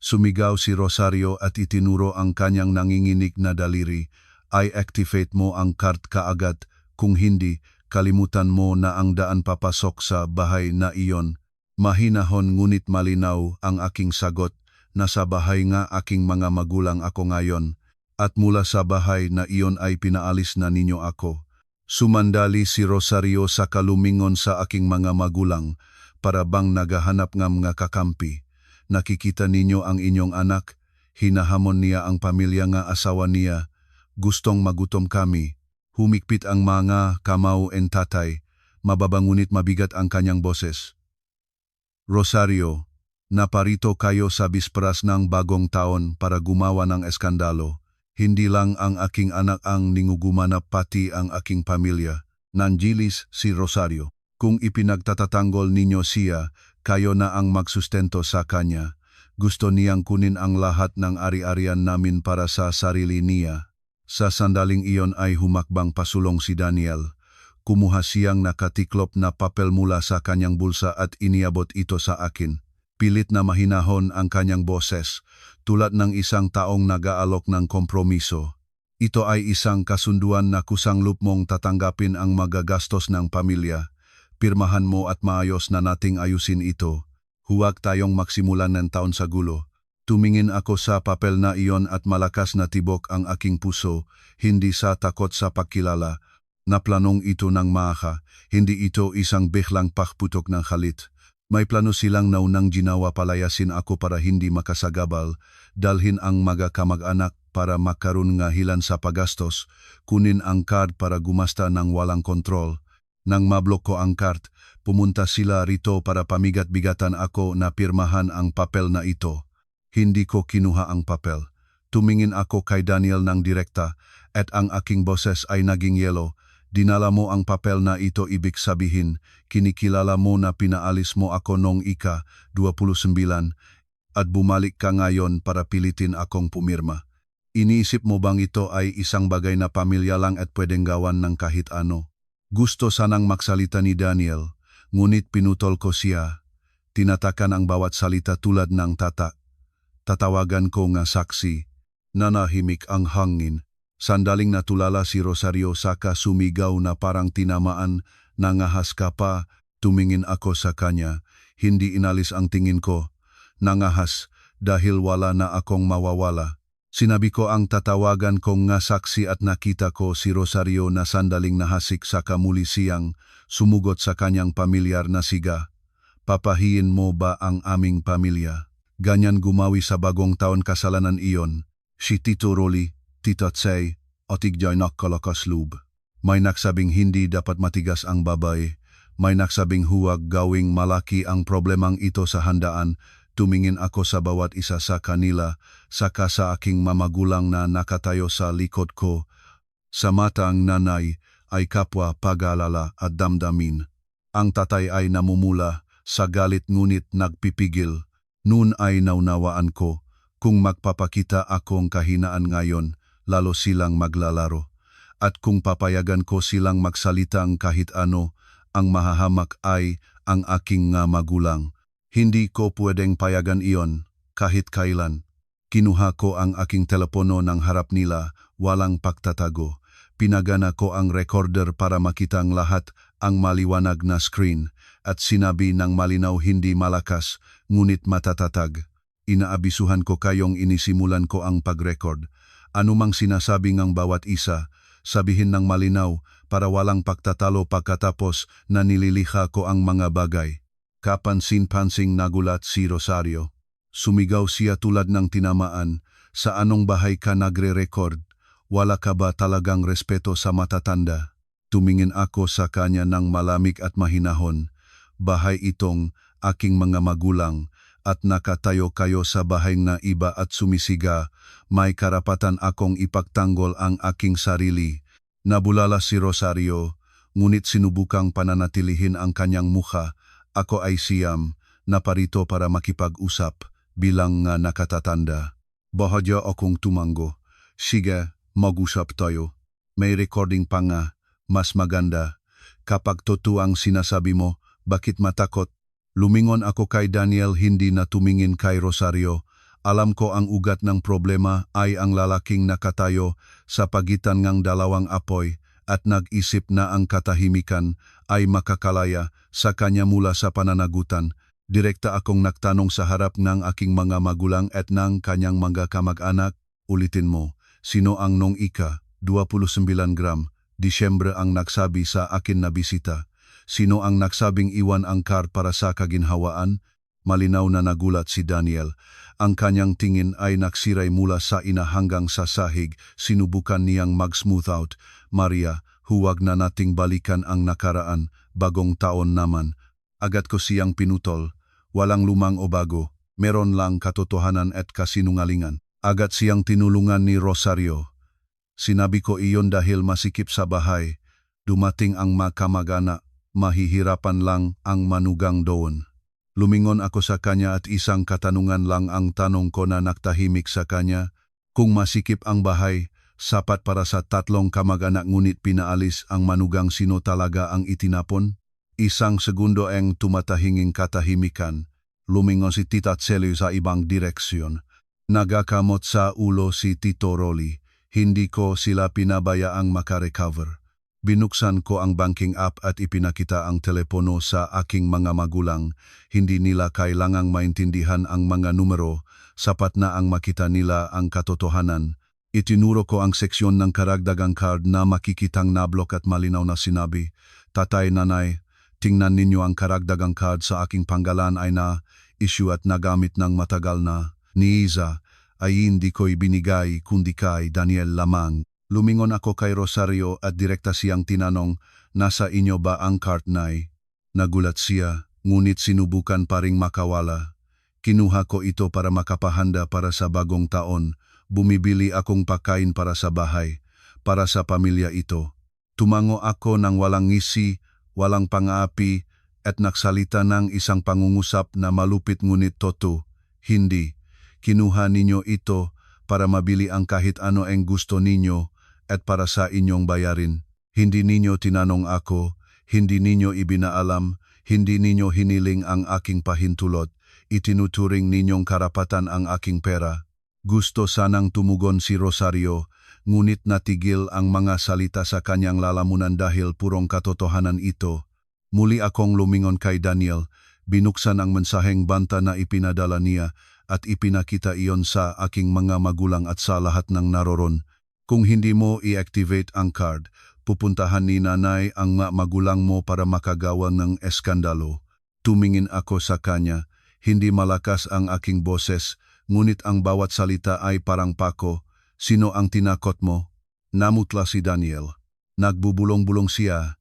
Sumigaw si Rosario at itinuro ang kanyang nanginginig na daliri. I-activate mo ang card kaagad, kung hindi, kalimutan mo na ang daan papasok sa bahay na iyon. Mahinahon ngunit malinaw ang aking sagot. Nasa bahay nga aking mga magulang ako ngayon. At mula sa bahay na iyon ay pinaalis na ninyo ako. Sumandali si Rosario sa kalumingon sa aking mga magulang, para bang naghahanap ng mga kakampi. Nakikita ninyo ang inyong anak, hinahamon niya ang pamilya nga asawa niya. Gustong magutom kami. Humikpit ang mga kamao en tatay, mababangunit mabigat ang kanyang boses. Rosario, naparito kayo sa bispras ng bagong taon para gumawa ng eskandalo. Hindi lang ang aking anak ang ningugumanap pati ang aking pamilya. Nangilis si Rosario. Kung ipinagtatatanggol ninyo siya, kayo na ang magsustento sa kanya. Gusto niyang kunin ang lahat ng ari-arian namin para sa sarili niya. Sa sandaling iyon ay humakbang pasulong si Daniel. Kumuha siyang nakatiklop na papel mula sa kanyang bulsa at iniabot ito sa akin. Pilit na mahinahon ang kanyang boses, tulad ng isang taong nag-aalok ng kompromiso. Ito ay isang kasunduan na kusanglop mong tatanggapin ang magagastos ng pamilya. Pirmahan mo at maayos na nating ayusin ito. Huwag tayong magsimulan ng taon sa gulo. Tumingin ako sa papel na iyon at malakas na tibok ang aking puso, hindi sa takot sa pagkilala. Naplanong ito ng maaga, hindi ito isang biglang pakputok ng halit. May plano silang naunang ginawa palayasin ako para hindi makasagabal, dalhin ang mga kamag-anak para makaroon nga hilan sa pagastos, kunin ang card para gumasta ng walang kontrol. Nang mablok ko ang card, pumunta sila rito para pamigat-bigatan ako na pirmahan ang papel na ito. Hindi ko kinuha ang papel. Tumingin ako kay Daniel ng direkta at ang aking boses ay naging yelo. Dinala mo ang papel na ito, ibig sabihin, kinikilala mo na pinaalis mo ako nung ika-29 at bumalik ka ngayon para pilitin akong pumirma. Iniisip mo bang ito ay isang bagay na pamilya lang at pwedeng gawan ng kahit ano? Gusto sanang magsalita ni Daniel, ngunit pinutol ko siya. Tinatakan ang bawat salita tulad ng tatak. Tatawagan ko nga saksi. Nanahimik ang hangin. Sandaling natulala si Rosario saka sumigaw na parang tinamaan. Nangahas ka pa, tumingin ako sa kanya. Hindi inalis ang tingin ko. Nangahas dahil wala na akong mawawala. Sinabi ko ang tatawagan kong nga saksi at nakita ko si Rosario na sandaling nahasik saka muli siyang sumugot sa kanyang pamilyar na siga. Papahiin mo ba ang aming pamilya? Ganyan gumawi sa bagong taon kasalanan iyon. Si Tito Rolly, Tita Tsay, o tigjay nakalakas loob. May nagsabing hindi dapat matigas ang babay. May nagsabing huwag gawing malaki ang problemang ito sa handaan. Tumingin ako sa bawat isa sa kanila, saka sa aking mamagulang na nakatayo sa likod ko. Sa mata ang nanay ay kapwa pag-alala at damdamin. Ang tatay ay namumula, sa galit ngunit nagpipigil. Noon ay naunawaan ko, kung magpapakita akong kahinaan ngayon, lalo silang maglalaro. At kung papayagan ko silang magsalitang kahit ano, ang mahahamak ay ang aking nga magulang. Hindi ko pwedeng payagan iyon, kahit kailan. Kinuha ko ang aking telepono ng harap nila, walang pagtatago. Pinagana ko ang recorder para makita ang lahat, ang maliwanag na screen, at sinabi ng malinaw hindi malakas, ngunit matatatag. Inaabisuhan ko kayong inisimulan ko ang pag-record. Anumang sinasabi ng bawat isa, sabihin ng malinaw para walang pagtatalo pagkatapos na nililiha ko ang mga bagay. Kapansin-pansing nagulat si Rosario. Sumigaw siya tulad ng tinamaan, sa anong bahay ka nagre-record? Wala ka ba talagang respeto sa matatanda? Tumingin ako sa kanya ng malamig at mahinahon. Bahay itong aking mga magulang at nakatayo kayo sa bahay na iba at sumisiga, may karapatan akong ipagtanggol ang aking sarili. Nabulala si Rosario, ngunit sinubukang pananatilihin ang kanyang mukha. Ako ay siyam, naparito para makipag-usap bilang nga nakatatanda. Bahadya akong tumango. Sige, mag-usap tayo. May recording pa nga, mas maganda. Kapag totoo ang sinasabi mo, bakit matakot? Lumingon ako kay Daniel, hindi na tumingin kay Rosario. Alam ko ang ugat ng problema ay ang lalaking nakatayo sa pagitan ng dalawang apoy at nag-isip na ang katahimikan ay makakalaya sa kanya mula sa pananagutan. Direkta akong nagtanong sa harap ng aking mga magulang at ng kanyang mga kamag-anak. Ulitin mo, sino ang nong ika, 29 gram, Disyembre ang nagsabi sa akin na bisita? Sino ang nagsabing iwan ang card para sa kaginhawaan? Malinaw na nagulat si Daniel. Ang kanyang tingin ay nagsiray mula sa ina hanggang sa sahig. Sinubukan niyang mag-smooth out. Maria, huwag na nating balikan ang nakaraan, bagong taon naman. Agad ko siyang pinutol. Walang lumang o bago, meron lang katotohanan at kasinungalingan. Agad siyang tinulungan ni Rosario. Sinabi ko iyon dahil masikip sa bahay. Dumating ang makamag-anak, mahihirapan lang ang manugang doon. Lumingon ako sa kanya at isang katanungan lang ang tanong ko na naktahimik sa kanya. Kung masikip ang bahay, sapat para sa 3 kamag-anak ngunit pinaalis ang manugang, sino talaga ang itinapon? Isang segundo ang tumatahinging katahimikan. Lumingon si Tita Celi sa ibang direksyon. Nagakamot sa ulo si Tito Rolly. Hindi ko sila pinabayaang makarecover. Binuksan ko ang banking app at ipinakita ang telepono sa aking mga magulang. Hindi nila kailangang maintindihan ang mga numero, sapat na ang makita nila ang katotohanan. Itinuro ko ang seksyon ng karagdagang card na makikitang nablok at malinaw na sinabi, "Tatay, nanay, tingnan ninyo ang karagdagang card sa aking panggalan ay na-issue at nagamit ng matagal na. Ni Iza ay hindi ko ibinigay kundi kay Daniel lamang." Lumingon ako kay Rosario at direkta siyang tinanong, "Nasa inyo ba ang card, nay?" Nagulat siya, ngunit sinubukan pa ring makawala. "Kinuha ko ito para makapahanda para sa bagong taon. Bumibili akong pagkain para sa bahay, para sa pamilya ito." Tumango ako ng walang ngisi, walang pang-aapi, at nagsalita ng isang pangungusap na malupit ngunit totoo. "Hindi. Kinuha ninyo ito para mabili ang kahit ano ang gusto ninyo at para sa inyong bayarin. Hindi ninyo tinanong ako, hindi ninyo ibinaalam, hindi ninyo hiniling ang aking pahintulot, itinuturing ninyong karapatan ang aking pera." Gusto sanang tumugon si Rosario, ngunit natigil ang mga salita sa kanyang lalamunan dahil purong katotohanan ito. Muli akong lumingon kay Daniel, binuksan ang mensaheng banta na ipinadala niya at ipinakita iyon sa aking mga magulang at sa lahat ng naroon. "Kung hindi mo i-activate ang card, pupuntahan ni nanay ang magulang mo para makagawa ng eskandalo." Tumingin ako sa kanya, hindi malakas ang aking boses, ngunit ang bawat salita ay parang pako. "Sino ang tinakot mo?" Namutla si Daniel. Nagbubulong-bulong siya.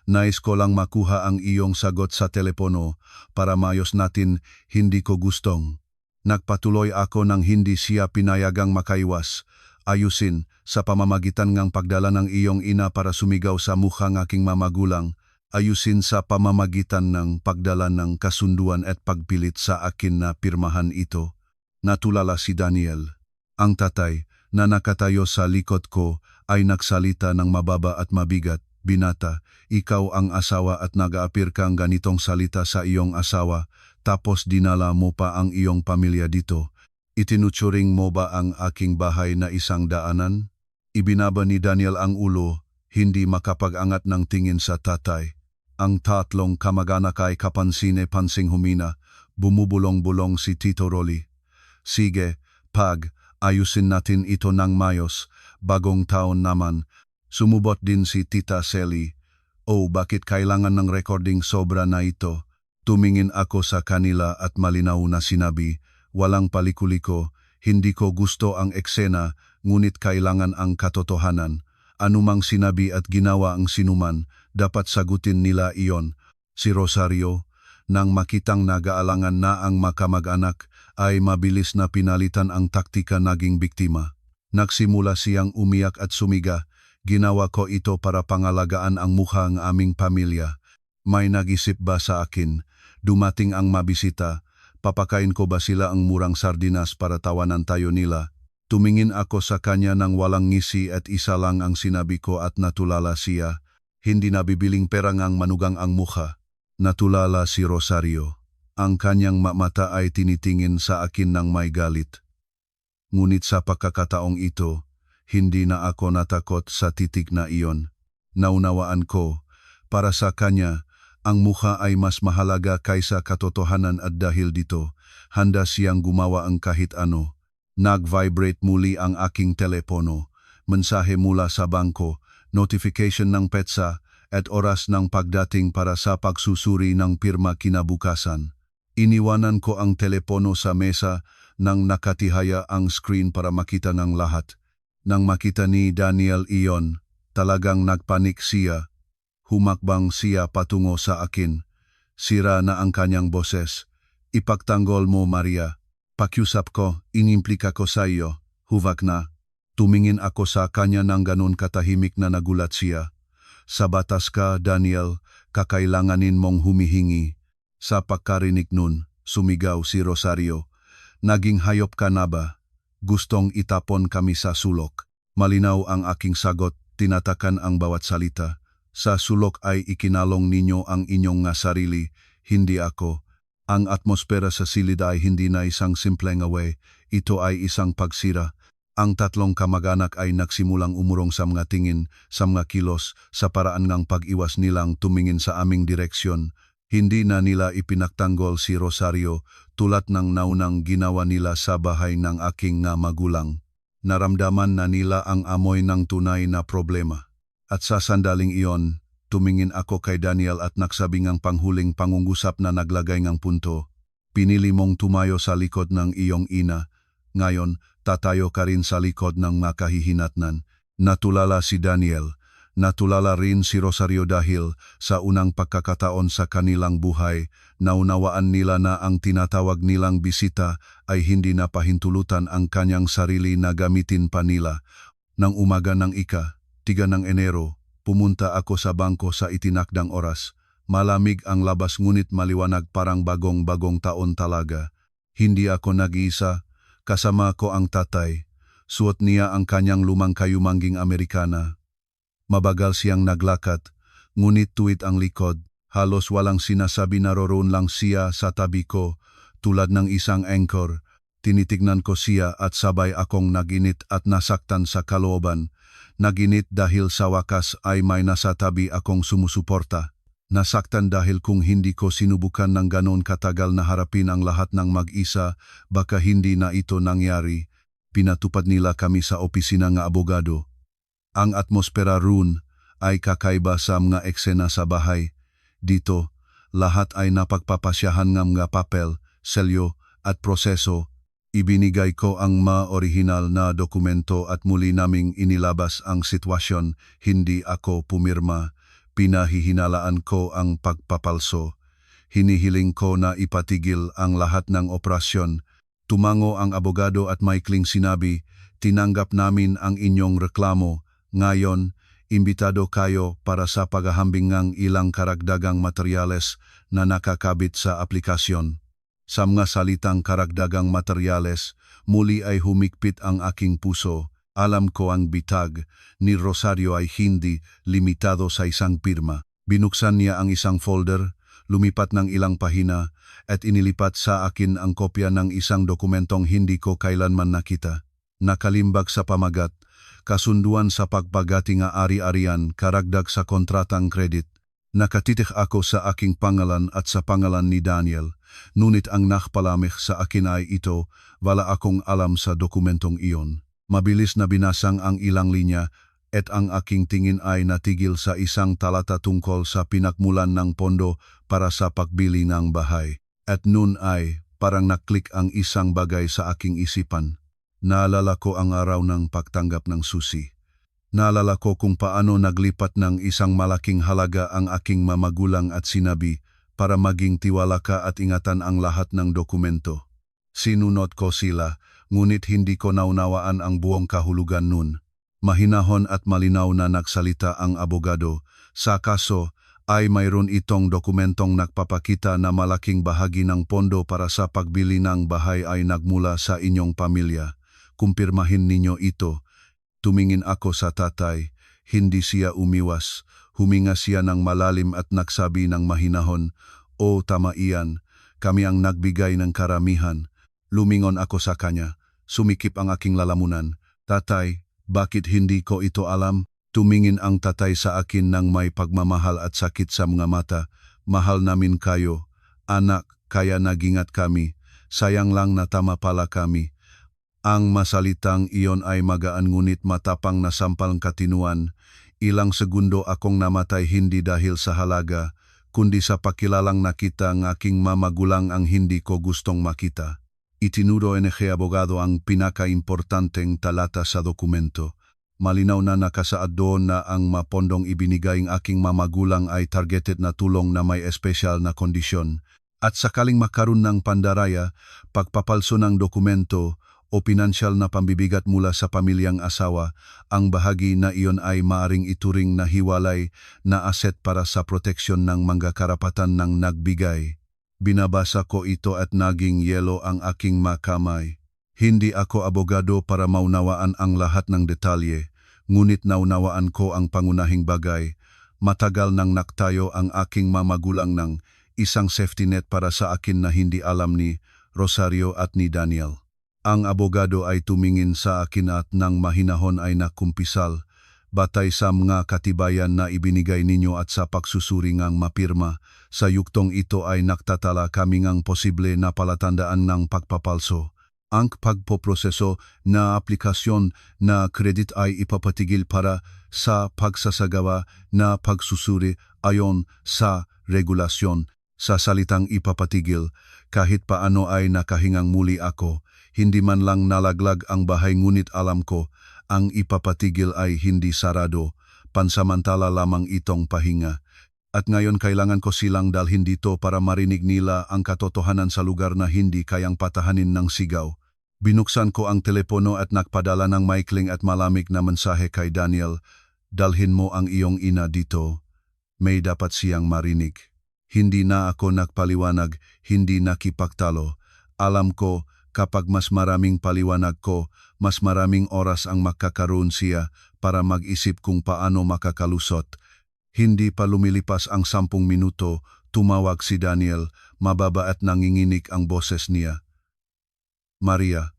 "Nais ko lang makuha ang iyong sagot sa telepono para mayos natin, hindi ko gustong." Nagpatuloy ako nang hindi siya pinayagang makaiwas. "Ayusin, sa pamamagitan ng pagdala ng iyong ina para sumigaw sa mukha ng aking mamagulang. Ayusin sa pamamagitan ng pagdala ng kasunduan at pagpilit sa akin na pirmahan ito." Natulala si Daniel. Ang tatay na nakatayo sa likod ko ay nagsalita ng mababa at mabigat. "Binata, ikaw ang asawa at nag-aapir kang ganitong salita sa iyong asawa, tapos dinala mo pa ang iyong pamilya dito. Itinuturing mo ba ang aking bahay na isang daanan?" Ibinaba ni Daniel ang ulo, hindi makapag-angat ng tingin sa tatay. Ang 3 kamag-anak ay kapansin-pansing humina. Bumubulong-bulong si Tito Rolly. "Sige, ayusin natin ito ng mayos, bagong taon naman." Sumubot din si Tita Celi. "Oh, bakit kailangan ng recording sobra na ito?" Tumingin ako sa kanila at malinaw na sinabi, "Walang palikuliko, hindi ko gusto ang eksena, ngunit kailangan ang katotohanan. Anumang sinabi at ginawa ang sinuman, dapat sagutin nila iyon." Si Rosario, nang makitang nag-aalangan na ang makamag-anak, ay mabilis na pinalitan ang taktika, naging biktima. Nagsimula siyang umiyak at sumiga. "Ginawa ko ito para pangalagaan ang mukha ng aming pamilya. May nag-isip ba sa akin? Dumating ang mabisita, papakain ko ba sila ang murang sardinas para tawanan tayo nila?" Tumingin ako sa kanya ng walang ngisi at isa lang ang sinabi ko at natulala siya. "Hindi nabibiling pera ngang manugang ang mukha." Natulala si Rosario. Ang kanyang mata ay tinitingin sa akin ng may galit. Ngunit sa pagkakataong ito, hindi na ako natakot sa titik na iyon. Naunawaan ko, para sa kanya, ang mukha ay mas mahalaga kaysa katotohanan at dahil dito, handa siyang gumawa ang kahit ano. Nag-vibrate muli ang aking telepono, mensahe mula sa bangko, notification ng petsa, at oras ng pagdating para sa pagsusuri ng pirma kinabukasan. Iniwanan ko ang telepono sa mesa nang nakatihaya ang screen para makita ng lahat. Nang makita ni Daniel iyon, talagang nagpanik siya. Humakbang siya patungo sa akin. Sira na ang kanyang boses. Ipagtanggol mo, Maria. Pakiusap ko, inimplika ko sa iyo. Huvak na. Tumingin ako sa kanya ng ganun katahimik na nagulat siya. Sa batas ka, Daniel, kakailanganin mong humihingi. Sa pagkarinig nun, sumigaw si Rosario. Naging hayop ka na ba? Gustong itapon kami sa sulok. Malinaw ang aking sagot, tinatakan ang bawat salita. Sa sulok ay ikinalong ninyo ang inyong nga sarili, hindi ako. Ang atmosfera sa silid ay hindi na isang simpleng away, ito ay isang pagsira. Ang tatlong kamag-anak ay nagsimulang umurong sa mga tingin, sa mga kilos, sa paraan ng pag-iwas nilang tumingin sa aming direksyon. Hindi na nila ipinagtanggol si Rosario tulad ng naunang ginawa nila sa bahay ng aking nga magulang. Naramdaman na nila ang amoy ng tunay na problema. At sa sandaling iyon, tumingin ako kay Daniel at nagsabing ang panghuling pangungusap na naglagay ng punto. Pinili mong tumayo sa likod ng iyong ina. Ngayon, tatayo ka rin sa likod ng makahihinatnan. Natulala si Daniel. Natulala rin si Rosario dahil sa unang pagkakataon sa kanilang buhay, naunawaan nila na ang tinatawag nilang bisita ay hindi na pahintulutan ang kanyang sarili na gamitin pa nila. Nang umaga ng ika-3 ng Enero, pumunta ako sa bangko sa itinakdang oras. Malamig ang labas ngunit maliwanag parang bagong-bagong taon talaga. Hindi ako nag-iisa, kasama ko ang tatay. Suot niya ang kanyang lumang kayumangging Amerikana. Mabagal siyang naglakad, ngunit tuwid ang likod. Halos walang sinasabi, naroon lang siya sa tabi ko, tulad ng isang anchor. Tinitignan ko siya at sabay akong naginit at nasaktan sa kalooban. Naginit dahil sa wakas ay may nasa tabi akong sumusuporta. Nasaktan dahil kung hindi ko sinubukan ng ganon katagal na harapin ang lahat ng mag-isa, baka hindi na ito nangyari. Pinatupad nila kami sa opisina ng abogado. Ang atmosfera roon ay kakaiba sa mga eksena sa bahay. Dito, lahat ay napagpapasyahan ng mga papel, selyo at proseso. Ibinigay ko ang ma-orihinal na dokumento at muli naming inilabas ang sitwasyon. Hindi ako pumirma. Pinahihinalaan ko ang pagpapalso. Hinihiling ko na ipatigil ang lahat ng operasyon. Tumango ang abogado at maikling sinabi, tinanggap namin ang inyong reklamo. Ngayon, imbitado kayo para sa paghahambing ng ilang karagdagang materyales na nakakabit sa aplikasyon. Sa mga salitang karagdagang materyales, muli ay humigpit ang aking puso. Alam ko ang bitag ni Rosario ay hindi limitado sa isang pirma. Binuksan niya ang isang folder, lumipat ng ilang pahina, at inilipat sa akin ang kopya ng isang dokumentong hindi ko kailanman nakita. Nakalimbag sa pamagat, kasunduan sa pagpagati nga ari-arian karagdag sa kontratang kredit. Nakatitik ako sa aking pangalan at sa pangalan ni Daniel, ngunit ang nakpalamig sa akin ay ito, wala akong alam sa dokumentong iyon. Mabilis na binasang ang ilang linya at ang aking tingin ay natigil sa isang talata tungkol sa pinakmulan ng pondo para sa pagbili ng bahay. At noon ay parang naklik ang isang bagay sa aking isipan. Naalala ko ang araw ng pagtanggap ng susi. Naalala ko kung paano naglipat ng isang malaking halaga ang aking mamagulang at sinabi para maging tiwala ka at ingatan ang lahat ng dokumento. Sinunod ko sila, ngunit hindi ko naunawaan ang buong kahulugan nun. Mahinahon at malinaw na nagsalita ang abogado. Sa kaso ay mayroon itong dokumentong nagpapakita na malaking bahagi ng pondo para sa pagbili ng bahay ay nagmula sa inyong pamilya. Kumpirmahin ninyo ito. Tumingin ako sa tatay, hindi siya umiwas. Huminga siya ng malalim at nagsabi ng mahinahon, "O tama iyan, kami ang nagbigay ng karamihan." Lumingon ako sa kanya, Sumikip ang aking lalamunan. Tatay, bakit hindi ko ito alam? Tumingin ang tatay sa akin ng may pagmamahal at sakit sa mga mata. Mahal namin kayo. Anak, kaya nagingat kami. Sayang lang na tama pala kami. Ang masalitang iyon ay magaan ngunit matapang na sampal katinuan. Ilang segundo akong namatay hindi dahil sa halaga, kundi sa pakilalang nakita ng aking mamagulang ang hindi ko gustong makita. Itinuro ng abogado ang pinaka-importanteng talata sa dokumento. Malinaw na nakasaad doon na ang mapondong ibinigay ng aking mamagulang ay targeted na tulong na may espesyal na kondisyon. At sakaling makaroon ng pandaraya, pagpapalso ng dokumento o pinansyal na pambibigat mula sa pamilyang asawa, ang bahagi na iyon ay maaring ituring na hiwalay na aset para sa proteksyon ng mga karapatan ng nagbigay. Binabasa ko ito at naging yelo ang aking makamay. Hindi ako abogado para maunawaan ang lahat ng detalye, ngunit naunawaan ko ang pangunahing bagay. Matagal nang naktayo ang aking mamagulang ng isang safety net para sa akin na hindi alam ni Rosario at ni Daniel. Ang abogado ay tumingin sa akin at nang mahinahon ay nakumpisal, batay sa mga katibayan na ibinigay ninyo at sa pagsusuri ngang mapirma, sa yuktong ito ay naktatala kami ngang posible na palatandaan ng pagpapalso. Ang pagpoproseso na aplikasyon na credit ay ipapatigil para sa pagsasagawa na pagsusuri ayon sa regulasyon. Sa salitang ipapatigil, kahit paano ay nakahingang muli ako. Hindi man lang nalaglag ang bahay ngunit alam ko, ang ipapatigil ay hindi sarado, pansamantala lamang itong pahinga. At ngayon kailangan ko silang dalhin dito para marinig nila ang katotohanan sa lugar na hindi kayang patahanin ng sigaw. Binuksan ko ang telepono at nagpadala ng maikling at malamig na mensahe kay Daniel, dalhin mo ang iyong ina dito. May dapat siyang marinig. Hindi na ako nagpaliwanag, hindi nakipagtalo. Alam ko, kapag mas maraming paliwanag ko, mas maraming oras ang makakaroon siya para mag-isip kung paano makakalusot. Hindi pa lumilipas ang 10 minuto, tumawag si Daniel, mababa at nanginginig ang boses niya. Maria,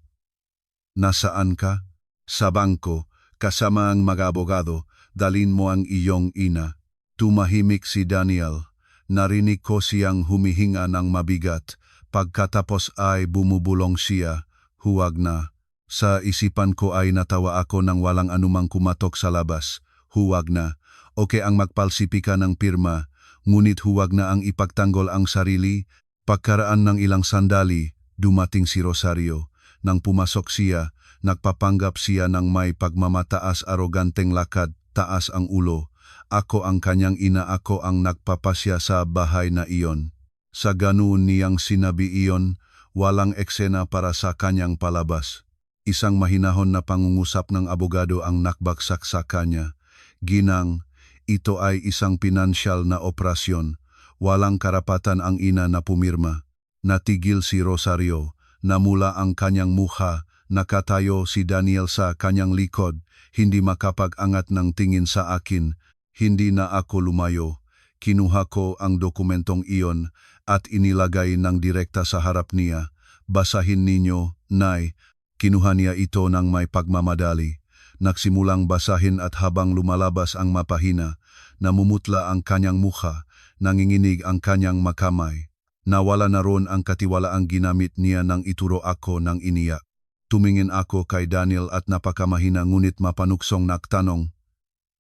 nasaan ka? Sa bangko, kasama ang mga abogado, dalin mo ang iyong ina. Tumahimik si Daniel. Narinig ko siyang humihinga ng mabigat. Pagkatapos ay bumubulong siya, huwag na. Sa isipan ko ay natawa ako nang walang anumang kumatok sa labas. Huwag na. Okay ang magpalsipika ng pirma, ngunit huwag na ang ipagtanggol ang sarili. Pagkaraan ng ilang sandali, dumating si Rosario. Nang pumasok siya, nagpapanggap siya ng may pagmamataas aroganteng lakad, taas ang ulo. Ako ang kanyang ina, ako ang nagpapasya sa bahay na iyon. Sa ganoon niyang sinabi iyon, walang eksena para sa kanyang palabas. Isang mahinahon na pangungusap ng abogado ang nakbaksak sa kanya. Ginang, ito ay isang pinansyal na operasyon. Walang karapatan ang ina na pumirma. Natigil si Rosario, namula ang kanyang mukha, nakatayo si Daniel sa kanyang likod, hindi makapag-angat ng tingin sa akin. Hindi na ako lumayo. Kinuha ko ang dokumentong iyon at inilagay ng direkta sa harap niya. Basahin ninyo, Nay. Kinuha niya ito ng may pagmamadali. Nagsimulang basahin at habang lumalabas ang mapahina, namumutla ang kanyang mukha, nanginginig ang kanyang makamay. Nawala na ron ang katiwalaang ginamit niya nang ituro ako ng iniyak. Tumingin ako kay Daniel at napakamahina ngunit mapanuksong nagtanong,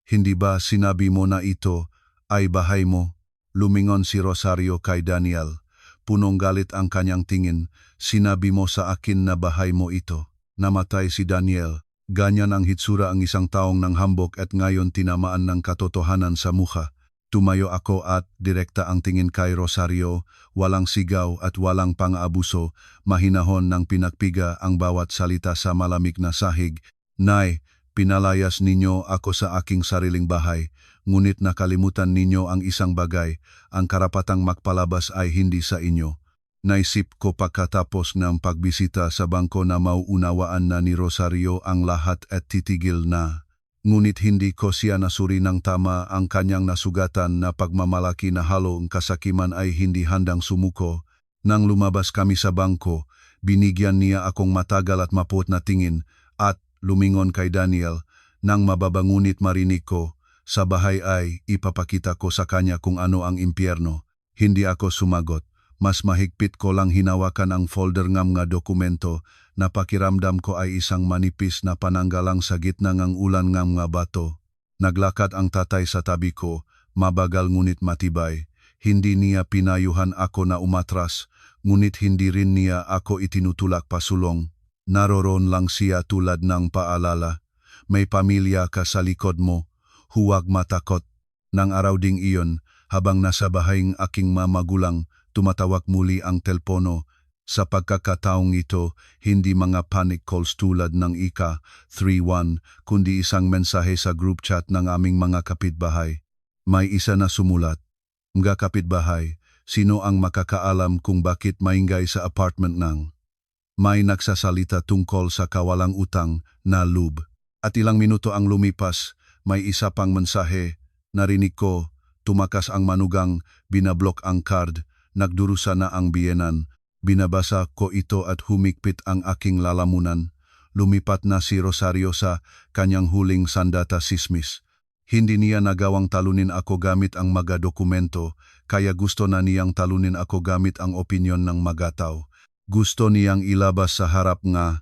hindi ba sinabi mo na ito ay bahay mo? Lumingon si Rosario kay Daniel. Punong galit ang kanyang tingin. Sinabi mo sa akin na bahay mo ito. Namatay si Daniel. Ganyan ang hitsura ang isang taong nang hambok at ngayon tinamaan ng katotohanan sa mukha. Tumayo ako at direkta ang tingin kay Rosario. Walang sigaw at walang pang-aabuso. Mahinahon ng pinagpiga ang bawat salita sa malamig na sahig. Nay, pinalayas ninyo ako sa aking sariling bahay. Ngunit nakalimutan ninyo ang isang bagay, ang karapatang magpalabas ay hindi sa inyo. Naisip ko pagkatapos ng pagbisita sa bangko na mauunawaan na ni Rosario ang lahat at titigil na. Ngunit hindi ko siya nasuri ng tama, ang kanyang nasugatan na pagmamalaki na halong kasakiman ay hindi handang sumuko. Nang lumabas kami sa bangko, Binigyan niya akong matagal at maput na tingin at lumingon kay Daniel. Nang mababangunit marinig ko, sa bahay ay ipapakita ko sa kanya kung ano ang impyerno. Hindi ako sumagot. Mas mahigpit ko lang hinawakan ang folder ngam nga dokumento na pakiramdam ko ay isang manipis na pananggalang sa gitna ng ulan ngam nga bato. Naglakad ang tatay sa tabi ko, mabagal ngunit matibay. Hindi niya pinayuhan ako na umatras, ngunit hindi rin niya ako itinutulak pasulong. Naroon lang siya tulad ng paalala. May pamilya ka sa likod mo, huwag matakot. Nang araw ding iyon, habang nasa bahayng aking mamagulang, tumatawag muli ang telpono. Sa pagkakataong ito, hindi mga panic calls tulad ng ICA-31, kundi isang mensahe sa group chat ng aming mga kapitbahay. May isa na sumulat. Mga kapitbahay, sino ang makakaalam kung bakit maingay sa apartment ng? May nagsasalita tungkol sa kawalang utang na loob. At ilang minuto ang lumipas, may isa pang mensahe. Narinig ko, tumakas ang manugang, binablok ang card, nagdurusa na ang biyenan. Binabasa ko ito at humigpit ang aking lalamunan. Lumipat na si Rosario sa kanyang huling sandata sismis. Hindi niya nagawang talunin ako gamit ang mga dokumento, kaya gusto na niyang talunin ako gamit ang opinyon ng magataw. Gusto niyang ilabas sa harap nga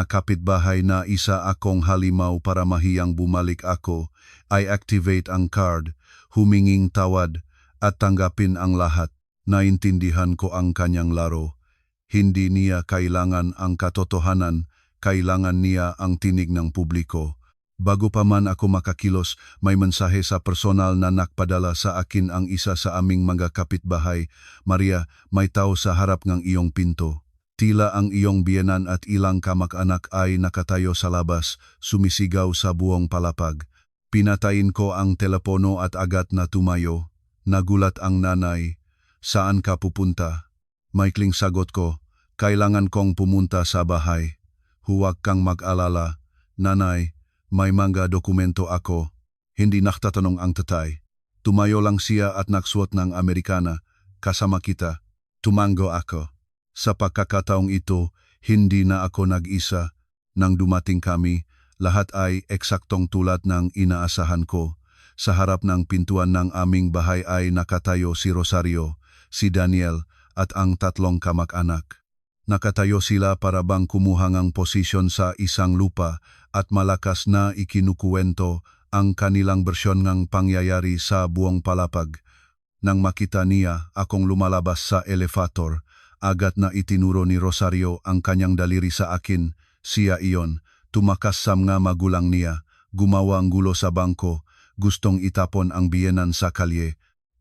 kapitbahay na isa akong halimaw para mahiyang bumalik ako, ay activate ang card, huminging tawad, at tanggapin ang lahat. Naintindihan ko ang kanyang laro. Hindi niya kailangan ang katotohanan, kailangan niya ang tinig ng publiko. Bago pa man ako makakilos, may mensahe sa personal na nakpadala sa akin ang isa sa aming mga kapitbahay. Maria, may tao sa harap ng iyong pinto. Tila ang iyong biyenan at ilang kamag-anak ay nakatayo sa labas, sumisigaw sa buong palapag. Pinatayin ko ang telepono at agad na tumayo. Nagulat ang nanay. Saan ka pupunta? Maikling sagot ko, kailangan kong pumunta sa bahay. Huwag kang mag-alala. Nanay, may mga dokumento ako. Hindi naktatanong ang tatay. Tumayo lang siya at nagsuot ng Amerikana. Kasama kita. Tumango ako. Sa pagkakataong ito, hindi na ako nag-isa. Nang dumating kami, lahat ay eksaktong tulad ng inaasahan ko. Sa harap ng pintuan ng aming bahay ay nakatayo si Rosario, si Daniel at ang tatlong kamag-anak. Nakatayo sila para bang kumuha ng posisyon sa isang lupa at malakas na ikinukuwento ang kanilang bersyon ng pangyayari sa buong palapag. Nang makita niya akong lumalabas sa elevator, agad na itinuro ni Rosario ang kanyang daliri sa akin. Siya iyon, tumakas sa mga magulang niya, gumawa ang gulo sa bangko, gustong itapon ang biyenan sa kalye.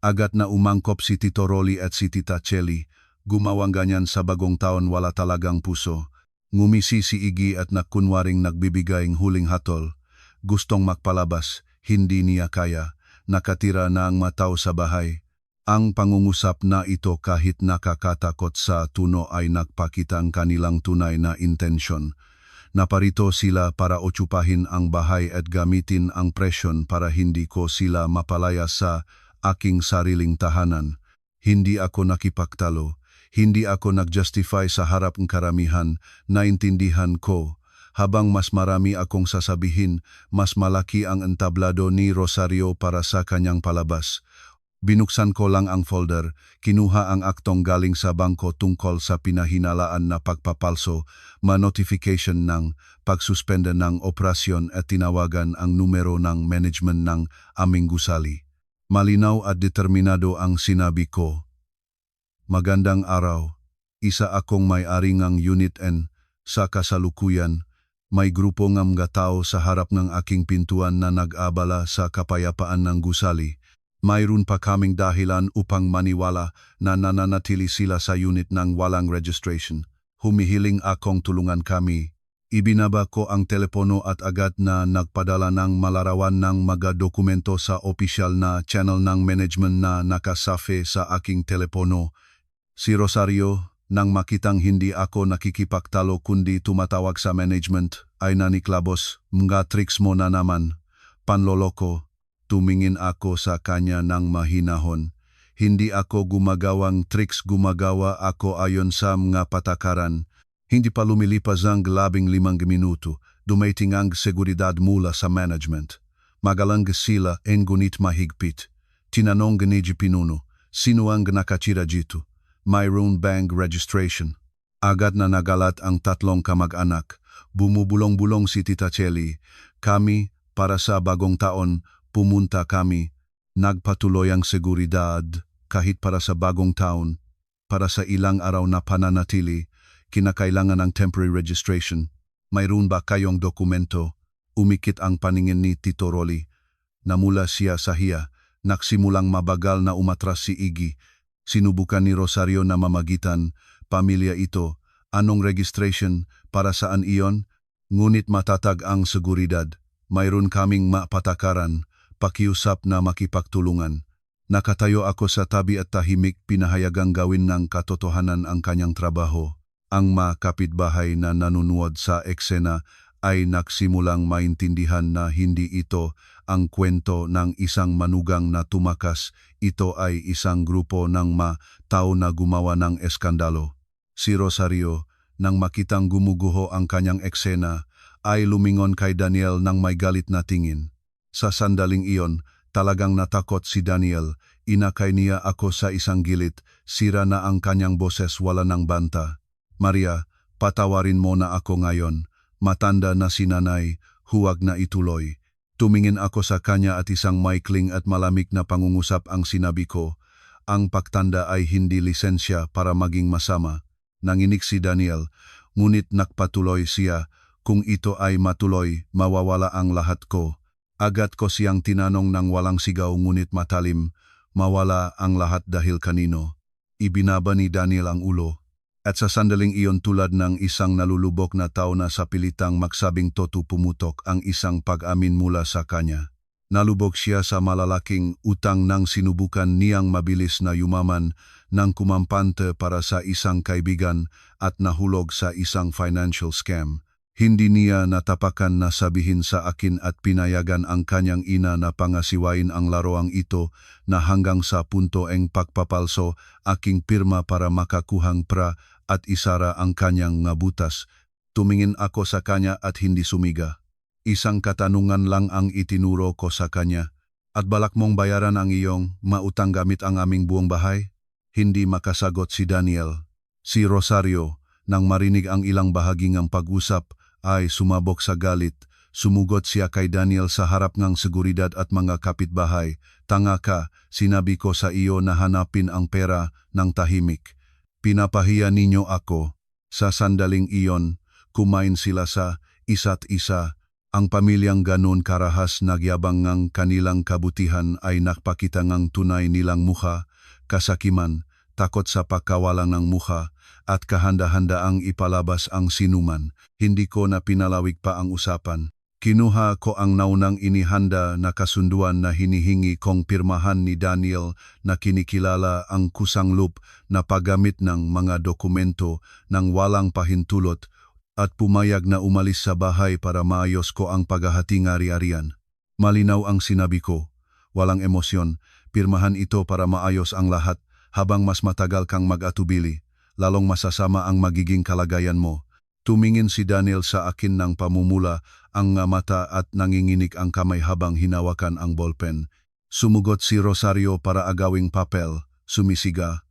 Agad na umangkop si Tito Rolly at si Tita Chelly, gumawang ganyan sa bagong taon wala talagang puso. Ngumisi si Iggy at nakunwaring nagbibigay ng huling hatol. Gustong magpalabas, hindi niya kaya, nakatira na ang mataw sa bahay. Ang pangungusap na ito kahit nakakatakot sa tuno ay nagpakita ang kanilang tunay na intensyon. Naparito sila para otsupahin ang bahay at gamitin ang presyon para hindi ko sila mapalaya sa aking sariling tahanan. Hindi ako nakipagtalo, hindi ako nag-justify sa harap ng karamihan, naintindihan ko. Habang mas marami akong sasabihin, mas malaki ang entablado ni Rosario para sa kanyang palabas. Binuksan ko lang ang folder, kinuha ang aktong galing sa bangko tungkol sa pinahinalaan na pagpapalso, ma-notification ng pagsuspende ng operasyon at tinawagan ang numero ng management ng aming gusali. Malinaw at determinado ang sinabi ko. Magandang araw, isa akong may-ari ng Unit N. Sa kasalukuyan, may grupo ng mga tao sa harap ng aking pintuan na nag-abala sa kapayapaan ng gusali. Mayroon pa kaming dahilan upang maniwala na nananatili sila sa unit ng walang registration. Humihiling akong tulungan kami. Ibinaba ko ang telepono at agad na nagpadala ng malarawan ng mga dokumento sa opisyal na channel ng management na nakasafe sa aking telepono. Si Rosario, nang makitang hindi ako nakikipagtalo kundi tumatawag sa management, ay naniklabos, mga tricks mo na naman, panloloko. Tumingin ako sa kanya ng mahinahon. Hindi ako gumagawang tricks, gumagawa ako ayon sa mga patakaran. Hindi pa lumilipas ang 15 minuto, dumating ang seguridad mula sa management. Magalang sila ngunit mahigpit. Tinanong ni Pinuno, sino ang nakatira dito? Mayroon bang registration? Agad na nagalat ang tatlong kamag-anak. Bumubulong-bulong si Tita Chelly. Kami, para sa bagong taon, pumunta kami. Nagpatuloy ang seguridad kahit para sa bagong taon. Para sa ilang araw na pananatili, kinakailangan ng temporary registration. Mayroon ba kayong dokumento? Umikit ang paningin ni Tito Rolly. Namula siya sa hiya. Nagsimulang mabagal na umatras si Iggy. Sinubukan ni Rosario na mamagitan. Pamilya ito. Anong registration? Para saan iyon? Ngunit matatag ang seguridad. Mayroon kaming mapatakaran. Pakiusap na makipagtulungan. Nakatayo ako sa tabi at tahimik, pinahayagang gawin ng katotohanan ang kanyang trabaho. Ang mga kapitbahay na nanunood sa eksena ay nagsimulang maintindihan na hindi ito ang kwento ng isang manugang na tumakas. Ito ay isang grupo ng tao na gumawa ng eskandalo. Si Rosario, nang makitang gumuguho ang kanyang eksena, ay lumingon kay Daniel ng may galit na tingin. Sa sandaling iyon, talagang natakot si Daniel. Inakay niya ako sa isang gilid, sira na ang kanyang boses, wala ng banta. Maria, patawarin mo na ako ngayon. Matanda na si nanay, huwag na ituloy. Tumingin ako sa kanya at isang maikling at malamig na pangungusap ang sinabi ko. Ang pagtanda ay hindi lisensya para maging masama. Nanginig si Daniel, ngunit nakpatuloy siya. Kung ito ay matuloy, mawawala ang lahat ko. Agad ko siyang tinanong ng walang sigaw ngunit matalim, mawala ang lahat dahil kanino. Ibinaba ni Daniel ang ulo. At sa sandaling iyon, tulad ng isang nalulubok na tao na sa pilitang magsabing totoo, pumutok ang isang pag-amin mula sa kanya. Nalubog siya sa malalaking utang nang sinubukan niyang mabilis na yumaman ng kumampante para sa isang kaibigan at nahulog sa isang financial scam. Hindi niya natapakan na sabihin sa akin at pinayagan ang kanyang ina na pangasiwain ang laruang ito na hanggang sa punto ang pagpapalso aking pirma para makakuhang pra at isara ang kanyang butas. Tumingin ako sa kanya at hindi sumiga. Isang katanungan lang ang itinuro ko sa kanya. At balak mong bayaran ang iyong mautang gamit ang aming buong bahay? Hindi makasagot si Daniel. Si Rosario, nang marinig ang ilang bahaging ang pag-usap, ay sumabog sa galit. Sumugot siya kay Daniel sa harap ng seguridad at mga kapitbahay. Tanga ka, sinabi ko sa iyo na hanapin ang pera ng tahimik. Pinapahiya ninyo ako. Sa sandaling iyon, kumain sila sa isa't isa. Ang pamilyang ganon karahas nagyabang ng kanilang kabutihan ay nakpakita ng tunay nilang mukha, kasakiman, takot sa pagkawalan ng mukha, at kahanda-handaang ipalabas ang sinuman. Hindi ko na pinalawig pa ang usapan. Kinuha ko ang naunang inihanda na kasunduan na hinihingi kong pirmahan ni Daniel na kinikilala ang kusanglup na paggamit ng mga dokumento ng walang pahintulot at pumayag na umalis sa bahay para maayos ko ang paghahating ari-arian. Malinaw ang sinabi ko. Walang emosyon. Pirmahan ito para maayos ang lahat habang mas matagal kang mag-atubili. Lalong masasama ang magiging kalagayan mo. Tumingin si Daniel sa akin ng pamumula, ang mata at nanginginig ang kamay habang hinawakan ang ballpen. Sumugot si Rosario para agawing papel, sumisiga.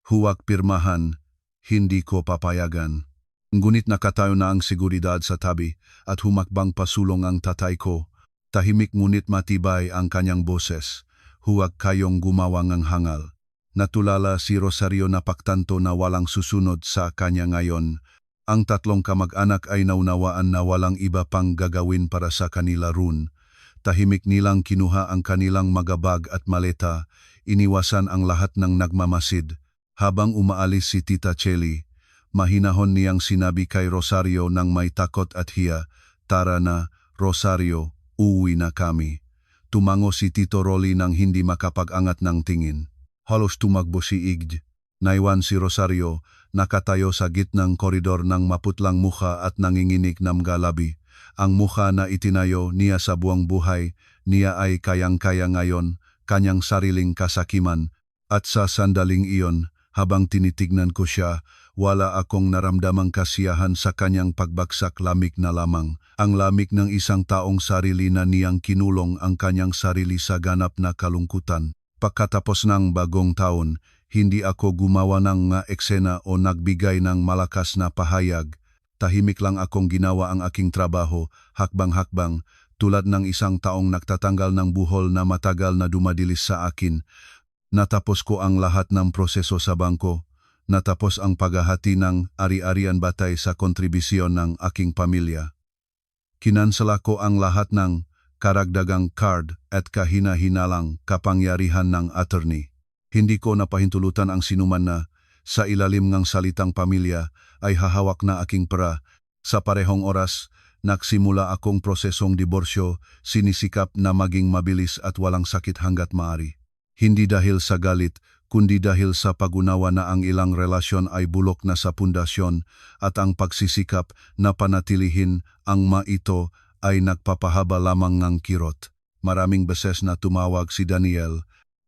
Huwag pirmahan, hindi ko papayagan. Ngunit nakatayo na ang seguridad sa tabi at humakbang pasulong ang tatay ko. Tahimik ngunit matibay ang kanyang boses. Huwag kayong gumawa ng hangal. Natulala si Rosario na paktanto na walang susunod sa kanya ngayon. Ang tatlong kamag-anak ay naunawaan na walang iba pang gagawin para sa kanila roon. Tahimik nilang kinuha ang kanilang magabag at maleta, iniwasan ang lahat ng nagmamasid. Habang umaalis si Tita Chelly, mahinahon niyang sinabi kay Rosario ng may takot at hiya, "Tara na, Rosario, uuwi na kami." Tumango si Tito Rolly nang hindi makapag-angat ng tingin. Halos tumakbo si Iggy. Naiwan si Rosario, nakatayo sa gitnang koridor ng maputlang mukha at nanginginig ng galabi. Ang mukha na itinayo niya sa buong buhay, niya ay kayang-kaya ngayon, kanyang sariling kasakiman. At sa sandaling iyon, habang tinitignan ko siya, wala akong naramdamang kasiyahan sa kanyang pagbagsak, lamig na lamang. Ang lamig ng isang taong sarili na niyang kinulong ang kanyang sarili sa ganap na kalungkutan. Pagkatapos ng bagong taon, hindi ako gumawa ng nga eksena o nagbigay ng malakas na pahayag. Tahimik lang akong ginawa ang aking trabaho, hakbang-hakbang, tulad ng isang taong nagtatanggal ng buhol na matagal na dumadilis sa akin. Natapos ko ang lahat ng proseso sa bangko. Natapos ang paghahati ng ari-arian batay sa kontribusyon ng aking pamilya. Kinansela ko ang lahat ng karagdagang card at kahina-hinalang kapangyarihan ng attorney. Hindi ko napahintulutan ang sinuman na sa ilalim ng salitang pamilya ay hahawak na aking pera. Sa parehong oras, nagsimula akong prosesong diborsyo, sinisikap na maging mabilis at walang sakit hanggat maaari. Hindi dahil sa galit, kundi dahil sa pag-unawa na ang ilang relasyon ay bulok na sa pundasyon at ang pagsisikap na panatilihin ang ito ay nagpapahaba lamang ng kirot. Maraming beses na tumawag si Daniel.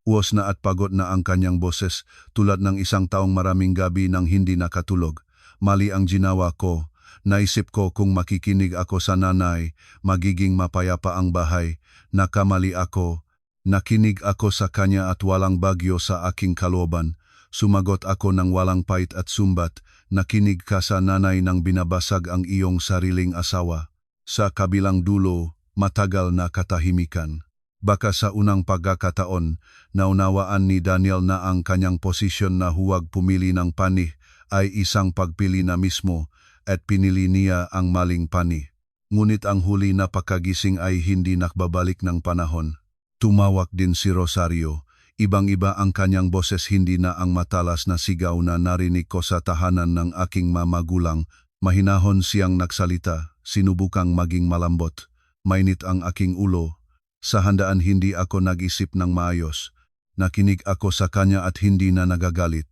Uwas na at pagod na ang kanyang boses, tulad ng isang taong maraming gabi nang hindi nakatulog. Mali ang ginawa ko. Naisip ko kung makikinig ako sa nanay, magiging mapayapa ang bahay. Nakamali ako. Nakinig ako sa kanya at walang bagyo sa aking kalooban. Sumagot ako ng walang pait at sumbat. Nakinig ka sa nanay nang binabasag ang iyong sariling asawa. Sa kabilang dulo, matagal na katahimikan. Baka sa unang pagkakataon, naunawaan ni Daniel na ang kanyang posisyon na huwag pumili ng panih ay isang pagpili na mismo at pinili niya ang maling panih. Ngunit ang huli na pagkagising ay hindi nakbabalik ng panahon. Tumawak din si Rosario. Ibang-iba ang kanyang boses, hindi na ang matalas na sigaw na narinig ko sa tahanan ng aking mamagulang. Mahinahon siyang nagsalita, sinubukang maging malambot. Mainit ang aking ulo. Sa handaan hindi ako nag-isip ng maayos. Nakinig ako sa kanya at hindi na nagagalit.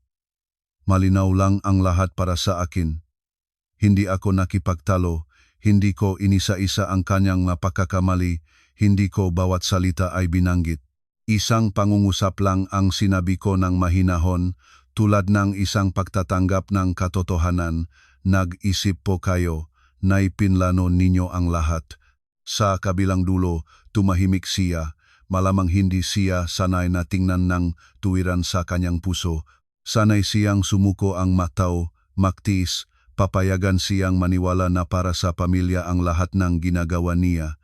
Malinaw lang ang lahat para sa akin. Hindi ako nakipagtalo, hindi ko inisa-isa ang kanyang napakakamali. Hindi ko bawat salita ay binanggit. Isang pangungusap lang ang sinabi ko ng mahinahon, tulad ng isang pagtatanggap ng katotohanan. Nag-isip po kayo, naipinlano ninyo ang lahat. Sa kabilang dulo, tumahimik siya. Malamang hindi siya sanay na tingnan ng tuwiran sa kanyang puso. Sanay siyang sumuko ang mataw, maktiis, papayagan siyang maniwala na para sa pamilya ang lahat ng ginagawa niya.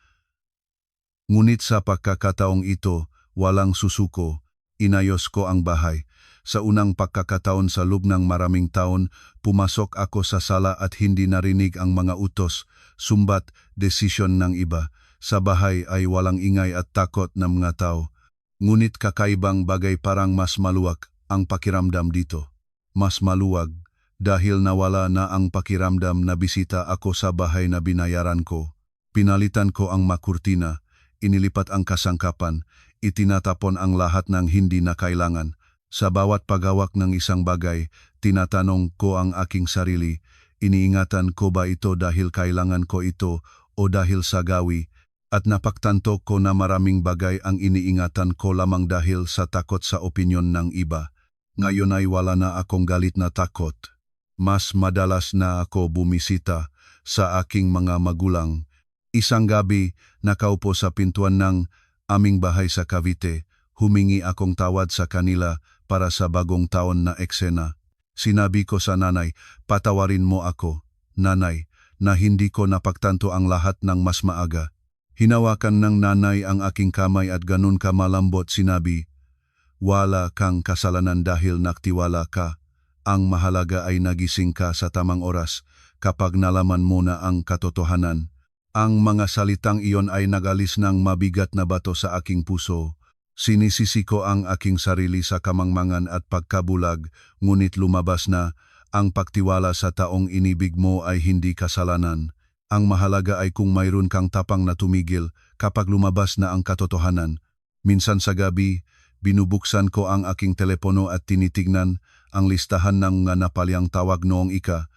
Ngunit sa pagkakataong ito, walang susuko. Inayos ko ang bahay. Sa unang pagkakataon sa loob ng maraming taon, pumasok ako sa sala at hindi narinig ang mga utos, sumbat, desisyon ng iba. Sa bahay ay walang ingay at takot ng mga tao. Ngunit kakaibang bagay, parang mas maluwag ang pakiramdam dito. Mas maluwag dahil nawala na ang pakiramdam na bisita ako sa bahay na binayaran ko. Pinalitan ko ang makurtina. Inilipat ang kasangkapan, itinatapon ang lahat ng hindi na kailangan. Sa bawat paghawak ng isang bagay, tinatanong ko ang aking sarili, iniingatan ko ba ito dahil kailangan ko ito o dahil sa gawi? At napagtanto ko na maraming bagay ang iniingatan ko lamang dahil sa takot sa opinyon ng iba. Ngayon ay wala na akong galit na takot. Mas madalas na ako bumisita sa aking mga magulang. Isang gabi, nakaupo sa pintuan ng aming bahay sa Cavite, humingi akong tawad sa kanila para sa bagong taon na eksena. Sinabi ko sa nanay, patawarin mo ako, nanay, na hindi ko napagtanto ang lahat ng mas maaga. Hinawakan ng nanay ang aking kamay at ganun ka malambot sinabi, wala kang kasalanan dahil naktiwala ka. Ang mahalaga ay nagising ka sa tamang oras kapag nalaman mo na ang katotohanan. Ang mga salitang iyon ay nagalis ng mabigat na bato sa aking puso. Sinisisi ko ang aking sarili sa kamangmangan at pagkabulag, ngunit lumabas na ang pagtiwala sa taong inibig mo ay hindi kasalanan. Ang mahalaga ay kung mayroon kang tapang na tumigil kapag lumabas na ang katotohanan. Minsan sa gabi, binubuksan ko ang aking telepono at tinitignan ang listahan ng mga napalyang tawag noong 31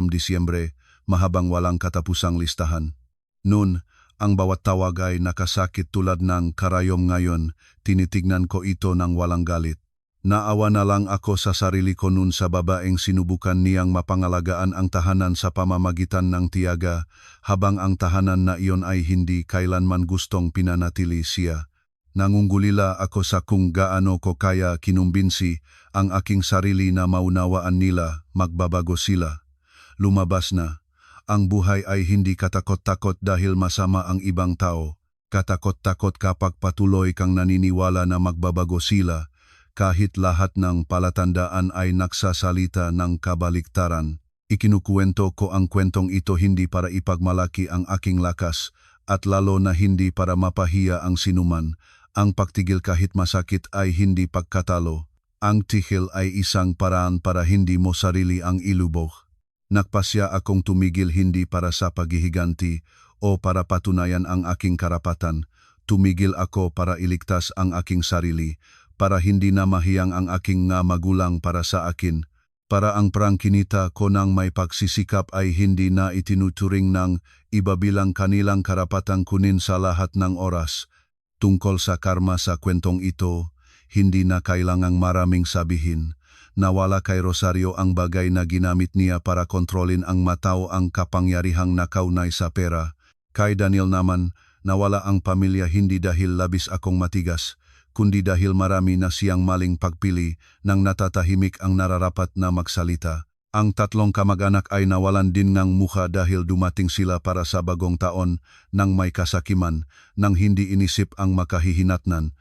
Disyembre. Mahabang walang katapusang listahan. Noon, ang bawat tawag ay nakasakit tulad ng karayom. Ngayon, tinitignan ko ito ng walang galit. Naawa na lang ako sa sarili ko nun sa babaeng sinubukan niyang mapangalagaan ang tahanan sa pamamagitan ng tiyaga, habang ang tahanan na iyon ay hindi kailanman gustong pinanatili siya. Nangungulila ako sa kung gaano ko kaya kinumbinsi ang aking sarili na maunawaan nila, magbabago sila. Lumabas na. Ang buhay ay hindi katakot-takot dahil masama ang ibang tao. Katakot-takot kapag patuloy kang naniniwala na magbabago sila, kahit lahat ng palatandaan ay nagsasalita ng kabaliktaran. Ikinukwento ko ang kwentong ito hindi para ipagmalaki ang aking lakas, at lalo na hindi para mapahiya ang sinuman. Ang pagtigil kahit masakit ay hindi pagkatalo. Ang tigil ay isang paraan para hindi mo sarili ang ilubog. Nagpasya akong tumigil hindi para sa paghihiganti o para patunayan ang aking karapatan. Tumigil ako para iligtas ang aking sarili, para hindi na mahiyang ang aking nga magulang para sa akin, para ang prangkinita ko ng may pagsisikap ay hindi na itinuturing ng iba bilang kanilang karapatang kunin sa lahat ng oras. Tungkol sa karma sa kwentong ito, hindi na kailangang maraming sabihin. Nawala kay Rosario ang bagay na ginamit niya para kontrolin ang matao ang kapangyarihang nakaunay sa pera. Kay Daniel naman, nawala ang pamilya hindi dahil labis akong matigas, kundi dahil marami na siyang maling pagpili nang natatahimik ang nararapat na magsalita. Ang tatlong kamag-anak ay nawalan din ng mukha dahil dumating sila para sa bagong taon nang may kasakiman, nang hindi inisip ang makahihinatnan.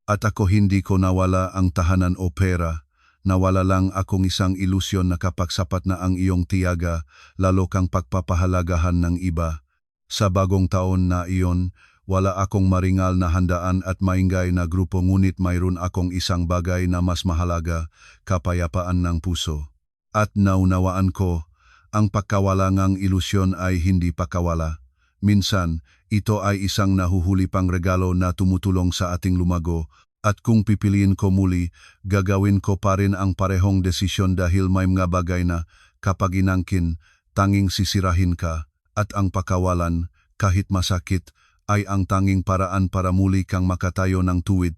At ako hindi ko nawala ang tahanan o pera. Nawala lang akong isang ilusyon na kapag sapat na ang iyong tiyaga, lalo kang pagpapahalagahan ng iba. Sa bagong taon na iyon, wala akong maringal na handaan at maingay na grupo ngunit mayroon akong isang bagay na mas mahalaga, kapayapaan ng puso. At naunawaan ko, ang pagkawalangang ilusyon ay hindi pakawala. Minsan, ito ay isang nahuhuli pang regalo na tumutulong sa ating lumago, at kung pipiliin ko muli, gagawin ko pa rin ang parehong desisyon dahil may mga bagay na, kapag inangkin, tanging sisirahin ka, at ang pakawalan, kahit masakit, ay ang tanging paraan para muli kang makatayo ng tuwid.